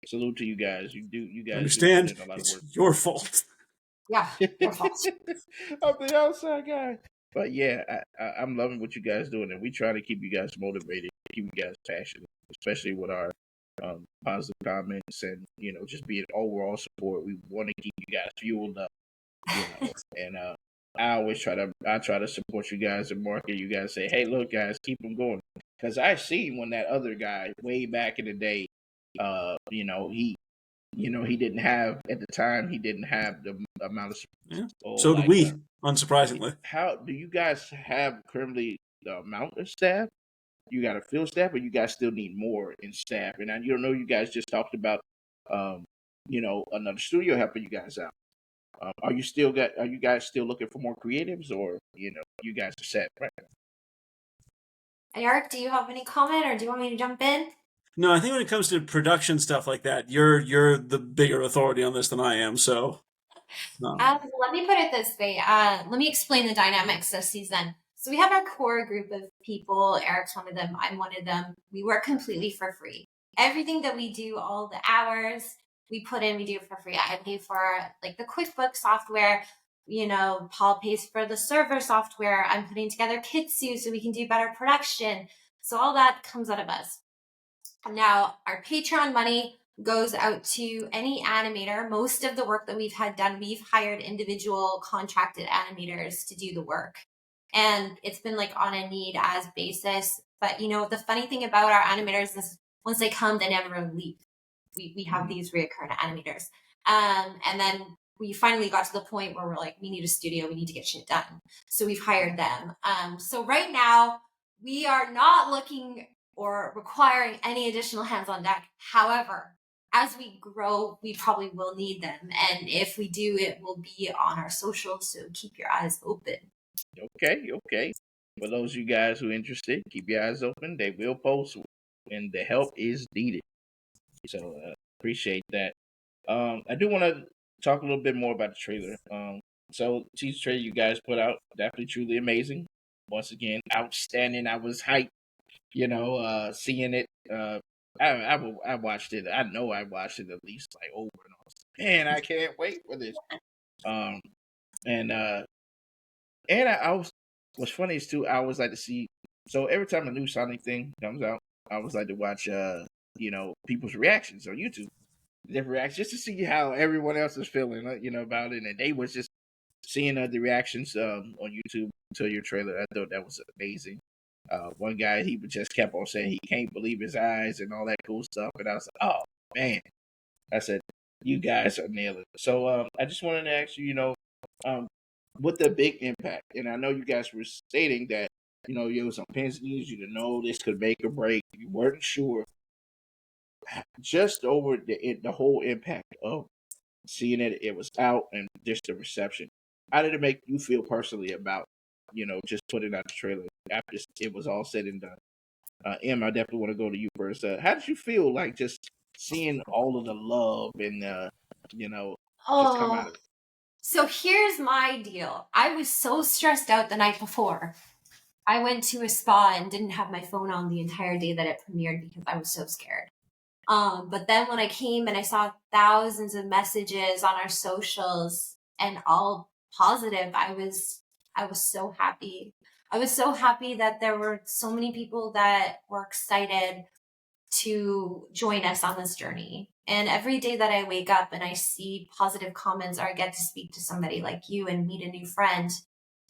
salute to you guys. You guys understand do put in a lot of it's work. your fault. Yeah, your fault. I'm the outside guy. But yeah, I'm loving what you guys doing, and we try to keep you guys motivated, keep you guys passionate, especially with our positive comments and just being overall support. We want to keep you guys fueled up, and I try to support you guys and market you guys. Say, hey, look, guys, keep them going, because I seen when that other guy way back in the day, he didn't have at the time. He didn't have the amount of Yeah. support. So do we, unsurprisingly. How do you guys have currently the amount of staff? You got a field staff, or you guys still need more in staff? And I you guys just talked about, another studio helping you guys out. Are you guys still looking for more creatives, or you guys are set right now? Eric, do you have any comment, or do you want me to jump in? No, I think when it comes to production stuff like that, you're the bigger authority on this than I am. So, no. Let me put it this way. Let me explain the dynamics this season. So we have our core group of people. Eric's one of them. I'm one of them. We work completely for free. Everything that we do, all the hours we put in, we do it for free. I pay for like the QuickBooks software. Paul pays for the server software. I'm putting together Kitsu so we can do better production. So all that comes out of us. Now, our Patreon money goes out to any animator. Most of the work that we've had done, we've hired individual contracted animators to do the work. And it's been like on a need as basis. But the funny thing about our animators is once they come, they never leave. We have these reoccurring animators. And then we finally got to the point where we're like, we need a studio, we need to get shit done. So we've hired them. So right now, we are not looking or requiring any additional hands on deck. However, as we grow, we probably will need them. And if we do, it will be on our socials. So keep your eyes open. Okay. For those of you guys who are interested, keep your eyes open. They will post, and the help is needed. So appreciate that. I do want to talk a little bit more about the trailer. So teaser trailer you guys put out, definitely truly amazing. Once again, outstanding. I was hyped, seeing it. I watched it. I know I watched it at least like over and over. Man, I can't wait for this. And I was what's funny is too. I always like to see. So every time a new Sonic thing comes out, I always like to watch people's reactions on YouTube. Different reactions just to see how everyone else is feeling, about it. And they was just seeing the reactions on YouTube to your trailer. I thought that was amazing. One guy, he just kept on saying he can't believe his eyes and all that cool stuff. And I was like, oh man, I said, you guys are nailing it. So I just wanted to ask you, with the big impact, and I know you guys were stating that, there was some pins needs you to know this could make or break. You weren't sure. Just over the whole impact of seeing it was out and just the reception. How did it make you feel personally about, just putting out the trailer after it was all said and done? Em, I definitely want to go to you first. How did you feel like just seeing all of the love and, just come out of it? So here's my deal. I was so stressed out the night before. I went to a spa and didn't have my phone on the entire day that it premiered because I was so scared. But then when I came and I saw thousands of messages on our socials and all positive, I was so happy. I was so happy that there were so many people that were excited to join us on this journey. And every day that I wake up and I see positive comments or I get to speak to somebody like you and meet a new friend,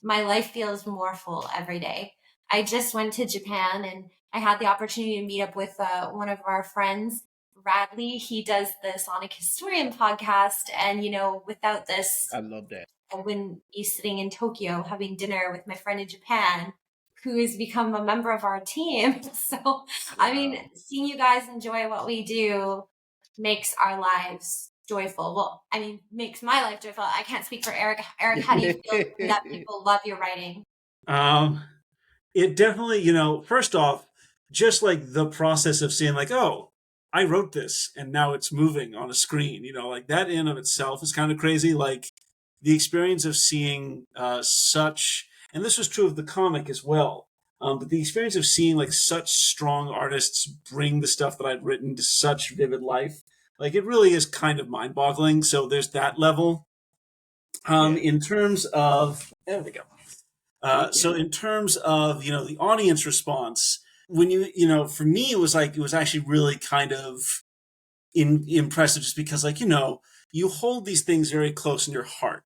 my life feels more full every day. I just went to Japan and I had the opportunity to meet up with one of our friends, Radley. He does the Sonic Historian podcast. And, without this, I love that. I wouldn't be sitting in Tokyo having dinner with my friend in Japan, who has become a member of our team. So, wow. I mean, seeing you guys enjoy what we do makes our lives joyful. Well, I mean, makes my life joyful. I can't speak for Eric. Eric, how do you feel that people love your writing? It definitely, first off, just like the process of seeing like, oh, I wrote this and now it's moving on a screen, like that in of itself is kind of crazy. Like the experience of seeing such, and this was true of the comic as well, but the experience of seeing like such strong artists bring the stuff that I'd written to such vivid life, like it really is kind of mind-boggling. So there's that level. In terms of, there we go. So in terms of, the audience response, when for me, it was actually really kind of impressive just because, you hold these things very close in your heart.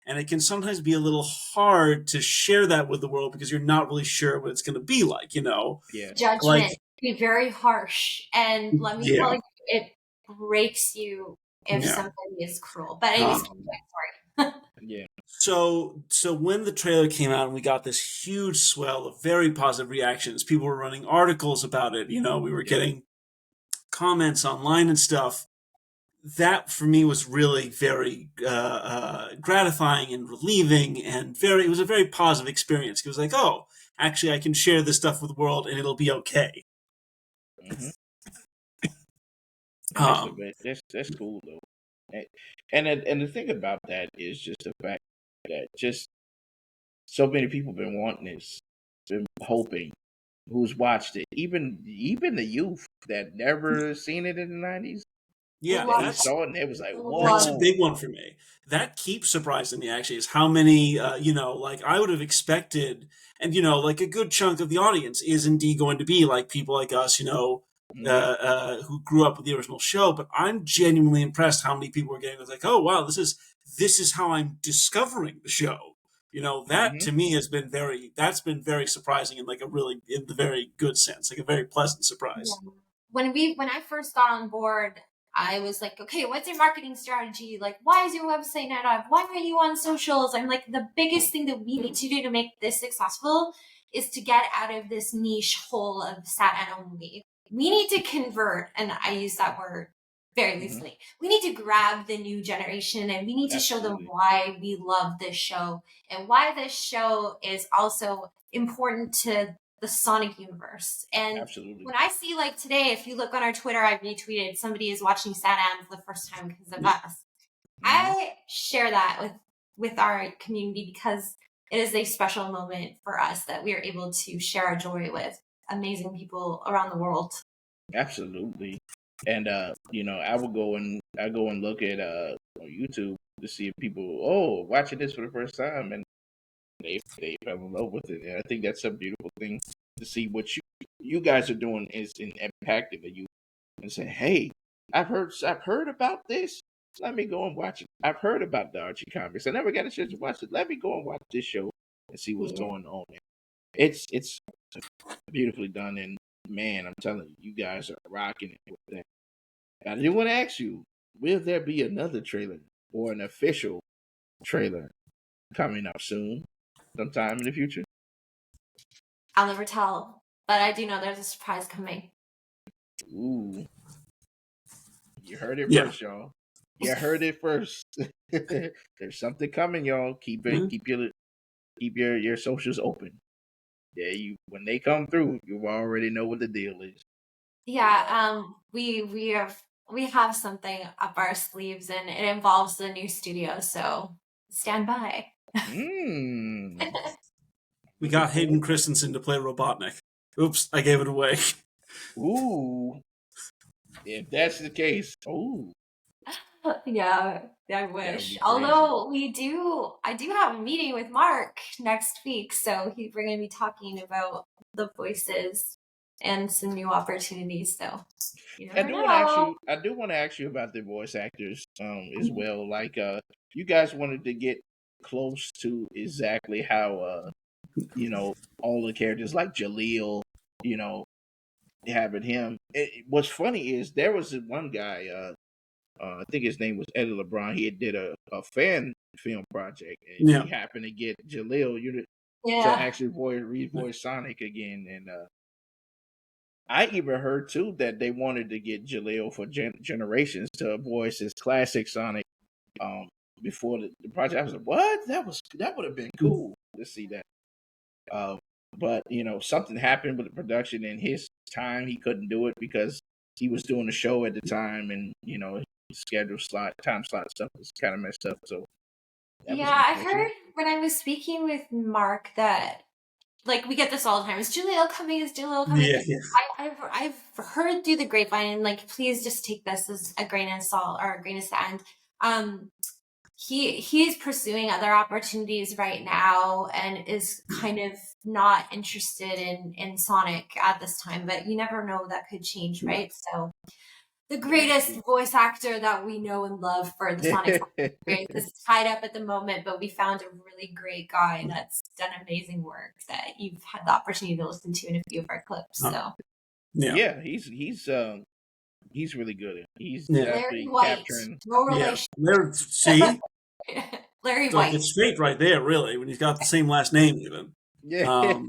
And it can sometimes be a little hard to share that with the world because you're not really sure what it's going to be like, Yeah. Judgment be very harsh. And let me tell you, it breaks you if somebody is cruel. But anyways, sorry. Yeah. So when the trailer came out and we got this huge swell of very positive reactions, people were running articles about it. We were getting comments online and stuff. That for me was really very gratifying and relieving, and it was a very positive experience. It was like, oh, actually, I can share this stuff with the world, and it'll be okay. Mm-hmm. That's cool though, and the thing about that is just the fact that just so many people been wanting this, been hoping, who's watched it, even the youth that never seen it in the 90s. Yeah, they saw it and it was like, whoa. That's a big one for me. That keeps surprising me, actually, is how many, I would have expected, and, a good chunk of the audience is indeed going to be like people like us, who grew up with the original show. But I'm genuinely impressed how many people are getting like, oh, wow, this is how I'm discovering the show. That to me that's been very surprising in in the very good sense, like a very pleasant surprise. Yeah. When I first got on board, I was like, okay, what's your marketing strategy? Like, why is your website not up? Why are you on socials? I'm like, the biggest thing that we need to do to make this successful is to get out of this niche hole of SatAM only. We need to convert, and I use that word very loosely. We need to grab the new generation, and we need to show them why we love this show and why this show is also important to the Sonic universe. And when I see, like, today, if you look on our Twitter, I retweeted somebody is watching SatAM for the first time because of us. I share that with our community because it is a special moment for us that we are able to share our joy with amazing people around the world. Absolutely. And I go and look at on YouTube to see if people watching this for the first time, and they fell in love with it. And I think that's a beautiful thing to see what you guys are doing is impacting the youth and say, hey, I've heard about this. Let me go and watch it. I've heard about the Archie comics. I never got a chance to watch it. Let me go and watch this show and see what's going on. It's beautifully done, and man, I'm telling you, you guys are rocking it with that. I do want to ask you, will there be another trailer or an official trailer coming out soon, sometime in the future? I'll never tell, but I do know there's a surprise coming. Ooh. You heard it first, y'all. You heard it first. There's something coming, y'all. Keep your socials open. Yeah, when they come through, you already know what the deal is. Yeah, we have something up our sleeves, and it involves the new studio, so stand by. We got Hayden Christensen to play Robotnik. Oops, I gave it away. Ooh. If that's the case, ooh. Yeah, I wish. Although I do have a meeting with Mark next week, so we're going to be talking about the voices and some new opportunities. So I do want to ask you about the voice actors as well. Like you guys wanted to get close to exactly how all the characters like Jaleel, having him. What's funny is there was one guy, I think his name was Eddie LeBron. He did a fan film project, and he happened to get Jaleel to actually revoice Sonic again. And I even heard too that they wanted to get Jaleel for Generations to voice his classic Sonic before the project. I was like, what? That would have been cool to see that. But something happened with the production in his time. He couldn't do it because he was doing a show at the time, and schedule time slot stuff was kind of messed up. So I heard when I was speaking with Mark that, like, we get this all the time. Is Jaleel coming? Yeah. I've heard through the grapevine, and, like, please just take this as a grain of salt or a grain of sand. he's pursuing other opportunities right now and is kind of not interested in Sonic at this time, but you never know, that could change, right? So the greatest voice actor that we know and love for the Sonic franchise is tied up at the moment, but we found a really great guy that's done amazing work that you've had the opportunity to listen to in a few of our clips. So yeah, he's really good. He's Yeah. Larry definitely White, capturing. no Yeah. relation. See? Larry So like White. it's fate right there, really, when he's got the same last name even. Yeah.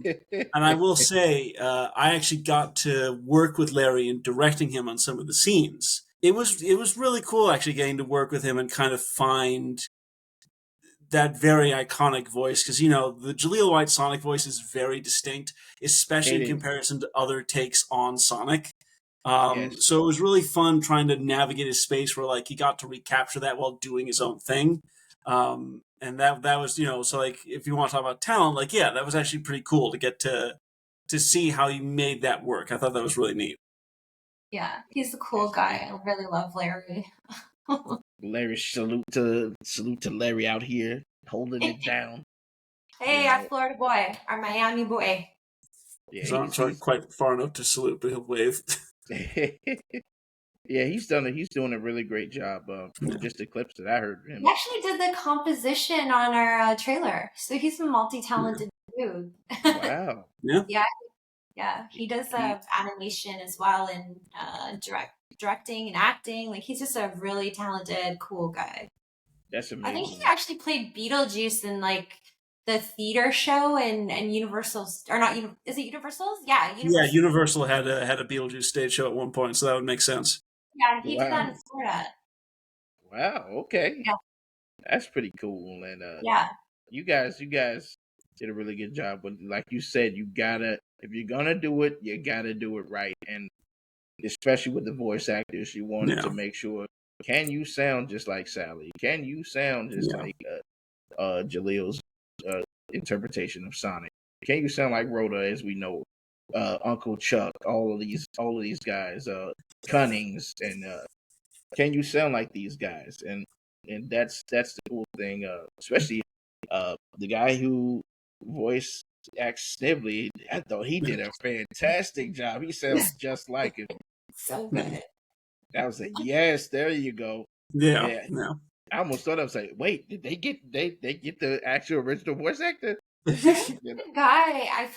And I will say, I actually got to work with Larry and directing him on some of the scenes. It was really cool actually getting to work with him and kind of find that very iconic voice, because the Jaleel White Sonic voice is very distinct, especially It in is. comparison to other takes on Sonic. Yes. So it was really fun trying to navigate a space where like he got to recapture that while doing his own thing. And that was so like if you want to talk about talent, like yeah, that was actually pretty cool to get to see how he made that work. I thought that was really neat. Yeah, he's a cool Yes, guy. I really love Larry. Larry, salute to Larry out here holding it down. You Hey, our know, Florida boy, our Miami boy. yeah, His arms aren't quite far enough to salute, but he'll wave. yeah, he's doing a really great job Yeah. from just the clips that I heard of him. He actually did the composition on our trailer, so he's a multi-talented dude. Wow. Yeah. Yeah, he does He animation as well, and directing and acting. Like, he's just a really talented, cool guy. That's I think he amazing. actually played Beetlejuice in like the theater show and Universal's, or not? Is it Universal's? Yeah, Yeah, Universal. Universal had a Beetlejuice stage show at one point, so that would make sense. Yeah, he did that in Wow. Florida. Wow. Okay. Yeah, That's pretty cool. And yeah, you guys did a really good job. But like you said, you gotta if you're gonna do it, you gotta do it right. And especially with the voice actors, you wanted to Yeah, make sure, can you sound just like Sally? Can you sound just yeah, like Jaleel's uh, interpretation of Sonic? Can you sound like Rhoda, as we know, Uncle Chuck, all of these guys, Cunnings, and can you sound like these guys? And that's the cool thing, especially the guy who voice acts Snivelly. I thought he did a fantastic job. He sounds just like him. so yeah, good. I was like, yes, there you go. yeah, Yeah, yeah. I almost thought I was like, wait, did they get the actual original voice actor? There's You know, a guy,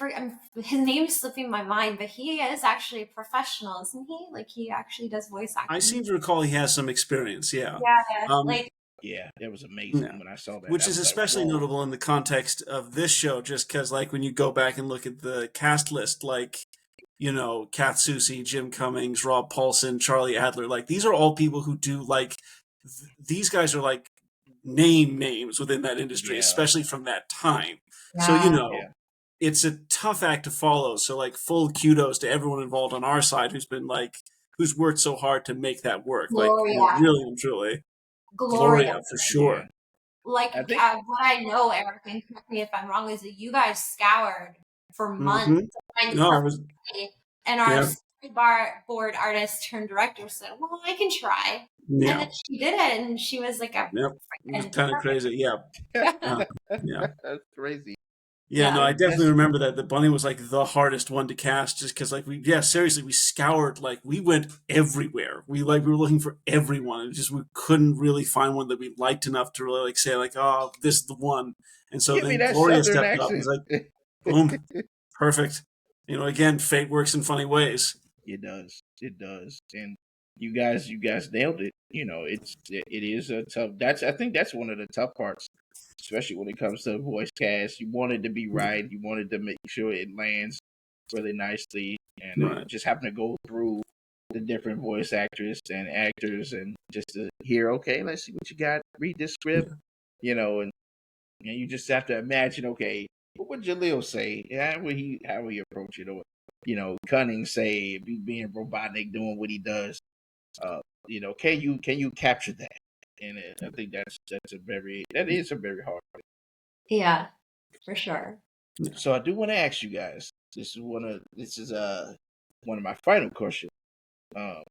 his name's slipping my mind, but he is actually a professional, isn't he? Like, he actually does voice I seem acting. to recall he has some experience. Yeah, Yeah, um, like, yeah, that was amazing yeah. when I saw that. Which I is was like, especially whoa, notable in the context of this show, just because, like, when you go back and look at the cast list, like, Kath Soucie, Jim Cummings, Rob Paulson, Charlie Adler, like, these are all people who do, like, these guys are, like, names within that industry, yeah, especially from that time. So, yeah, yeah, it's a tough act to follow. So, like, full kudos to everyone involved on our side who's worked so hard to make that work. Like, Gloria, really and truly. Gloria. Gloria, for yeah. sure. Like, I think, what I know, Eric, and correct me if I'm wrong, is that you guys scoured for months Hmm. to find the No, I perfect was, way, and our yeah, storyboard artist turned director said, "Well, I can try," and yeah, then she did it, and she was like a yep. It was freaking kind of perfect. crazy. Yeah. Yeah, Yeah. that's crazy. Yeah, no, yeah. I And definitely that's remember that the bunny was like the hardest one to cast, just because like seriously, we scoured, like we went everywhere. We were looking for everyone, and just we couldn't really find one that we liked enough to really like say like, oh, this is the one. And so give me then that Gloria southern stepped up and accent. was like, boom, perfect. Again, fate works in funny ways. It does. It does. And you guys nailed it. It is a tough. I think that's one of the tough parts, especially when it comes to voice cast. You want it to be Yeah, right. You wanted to make sure it lands really nicely, and right. just happen to go through the different voice actors and actors, and just to hear, okay, let's see what you got. Read this script, Yeah, and you just have to imagine, okay, what would Jaleel say? How would he approach it? Or Cunning say, if he's being robotic, doing what he does. Uh, can you capture that? And I think that is a very hard thing. Yeah, for sure. yeah. So I do want to ask you guys. This is one of my final questions. Um,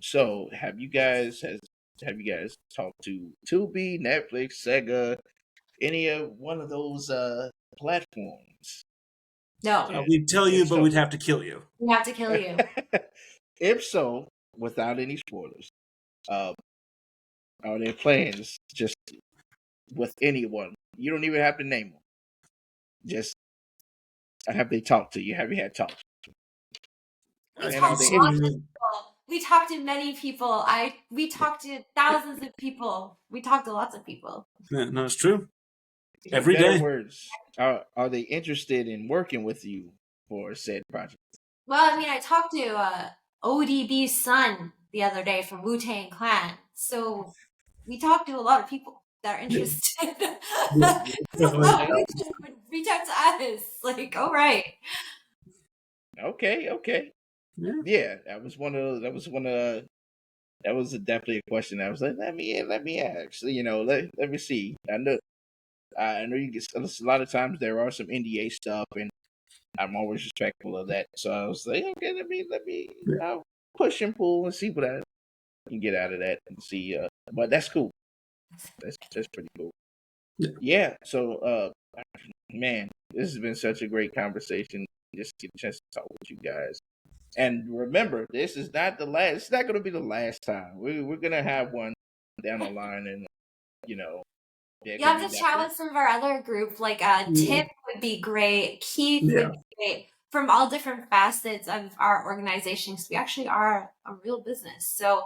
so have you guys has Have you guys talked to Tubi, Netflix, Sega, any of one of those platforms? No, We'd tell you, If but so, we'd have to kill you. we have to kill you. if so, without any spoilers, uh, are there plans just with anyone? You don't even have to name them. Just have they talked to you? Have you had talks? We And are talked they to lots of interested? Seemingly, people. We talked to many people. We talked to thousands of people. We talked to lots of people. yeah, no, it's true. In Every better day. words, are they interested in working with you for said project? Well, I mean, I talked to ODB's son the other day from Wu-Tang Clan. So we talked to a lot of people that are Yeah. interested. Yeah. Okay, We just would reach out to us. Like, all right. okay. Yeah. Yeah, that was one of those. That was definitely a question. I was like, let me ask. Let me see. I know you get a lot of times there are some NDA stuff, and I'm always respectful of that. So I was like, okay, let me I'll push and pull and see what I can get out of that and see. But that's cool. That's pretty cool. Yeah. Yeah. So, man, this has been such a great conversation. Just get a chance to talk with you guys. And remember, this is not the last. It's not going to be the last time. We're going to have one down the line, and you know, there You could have be to chat definitely. with some of our other group, like Tim would be great, Keith Yeah. would be great, from all different facets of our organization, because we actually are a real business. So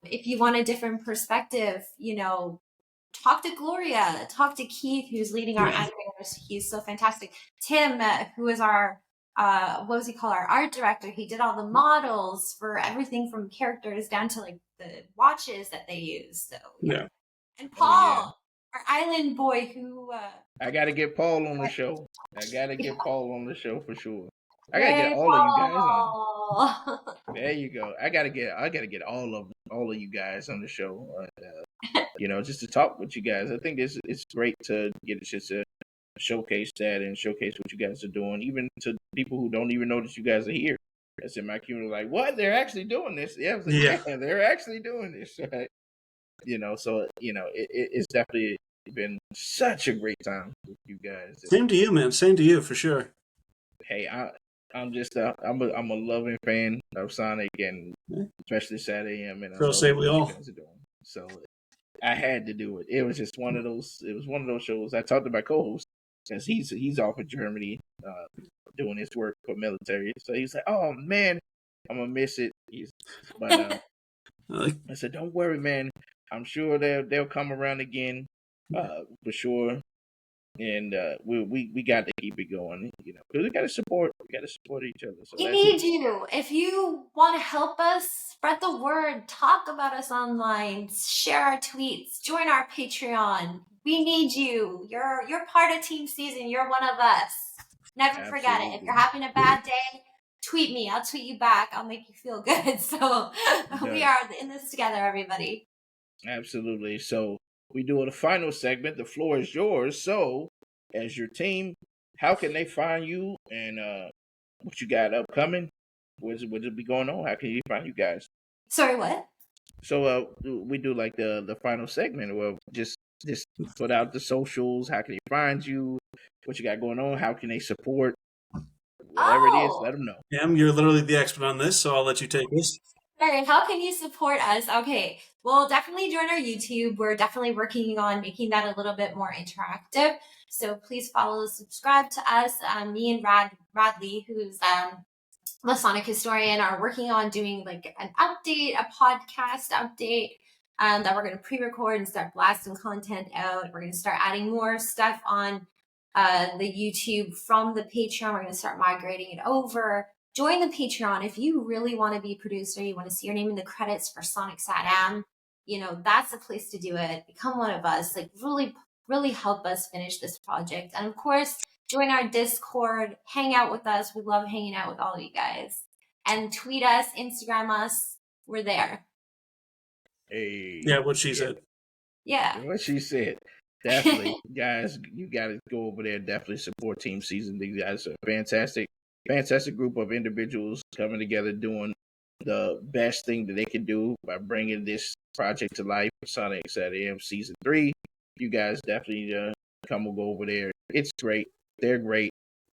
if you want a different perspective, talk to Gloria, talk to Keith, who's leading our Yeah. animators. He's so fantastic. Tim, who is our what was he called? Our art director. He did all the models for everything from characters down to like the watches that they use. So Yeah. and Oh yeah, Paul, our island boy, who I got to get Paul on the show. I got to get Paul on the show for sure. I got to get Yay, all of you guys on. Paul. There you go. I gotta get all of you guys on the show. Just to talk with you guys. I think it's great to get a chance to showcase that and showcase what you guys are doing, even to people who don't even know that you guys are here. That's in my community. Like, what? They're actually doing this? Yeah, I was like, Yeah. yeah, they're actually doing this. Right? So it's definitely been such a great time with you guys. Same to you, man. Same to you, for sure. Hey, I'm just I'm a loving fan of Sonic and Yeah. especially SatAM, and I So love say what we you all. guys are doing. So I had to do it. It was just one of those. It was one of those shows. I talked to my co-host because he's off in Germany doing his work for military. So he's like, "Oh man, I'm gonna miss it." But Like, I said, "Don't worry, man. I'm sure they'll come around again for sure." And we got to keep it going, because we got to support each other. So We that's need you. If you want to help us, spread the word, talk about us online, share our tweets, join our Patreon. We need you. You're part of Team Season. You're one of us. Never forget it. If you're having a bad day, tweet me. I'll tweet you back. I'll make you feel good. So we are in this together, everybody. Absolutely. So we do the final segment. The floor is yours. So, as your team, how can they find you and what you got upcoming? What's it be going on? How can you find you guys? Sorry, what? So we do like the final segment. Well, just put out the socials. How can they find you? What you got going on? How can they support? Whatever it is, Oh, let them know. Em, you're literally the expert on this, so I'll let you take this. all right. How can you support us? Okay. Well, definitely join our YouTube. We're definitely working on making that a little bit more interactive. So please follow, subscribe to us. Me and Radley, who's the Sonic historian, are working on doing like an update, a podcast update that we're going to pre-record and start blasting content out. We're going to start adding more stuff on the YouTube from the Patreon. We're going to start migrating it over. Join the Patreon if you really want to be a producer. You want to see your name in the credits for Sonic SatAM. That's the place to do it. Become one of us. Like really help us finish this project. And of course, join our Discord, hang out with us. We love hanging out with all of you guys. And tweet us, Instagram us. We're there. Hey, Yeah, what she said. Yeah. what she said. Definitely, guys, you got to go over there. Definitely support Team Season. These guys are fantastic group of individuals coming together, doing the best thing that they can do by bringing this project to life, Sonic SatAM Season 3. You guys definitely come and go over there. It's great. They're great.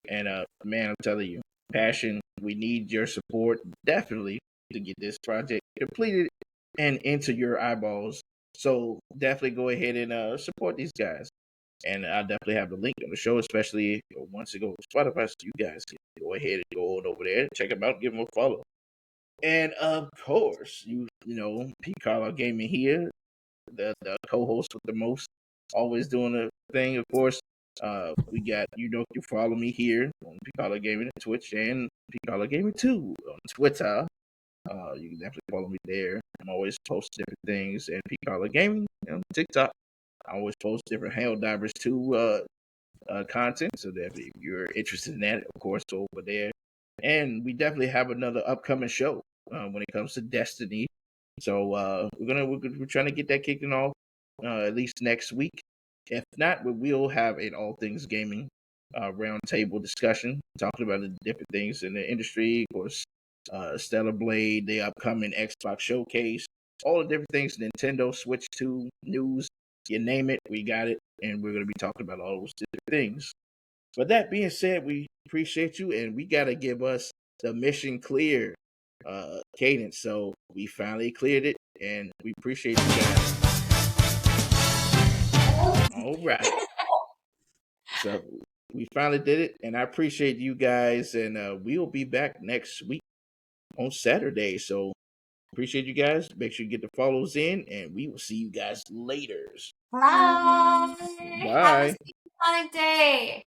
And man, I'm telling you, passion, we need your support definitely to get this project completed and into your eyeballs. So definitely go ahead and support these guys. And I'll definitely have the link on the show, especially once it goes to Spotify, so you guys can go ahead and go on over there, check them out, give them a follow. And of course, you know, PCarlyleGaming here, the co-host with the most, always doing the thing. Of course, we got, you know, you follow me here on PCarlyleGaming on Twitch and PCarlyleGaming 2 on Twitter. You can definitely follow me there. I'm always posting different things, and PCarlyleGaming on TikTok. I always post different Hail Divers 2 content, so that if you're interested in that, of course, go over there. And we definitely have another upcoming show when it comes to Destiny. So we're trying to get that kicking off at least next week. If not, we will have an all things gaming roundtable discussion, talking about the different things in the industry. Of course, Stellar Blade, the upcoming Xbox showcase, all the different things, Nintendo Switch 2 news, you name it, we got it, and we're going to be talking about all those different things. But that being said, we appreciate you, and we got to give us the mission clear cadence. So we finally cleared it, and we appreciate you guys. All right. So we finally did it, and I appreciate you guys, and we'll be back next week on Saturday. So appreciate you guys. Make sure you get the follows in, and we will see you guys later. Bye. Bye. Have a Sonic day.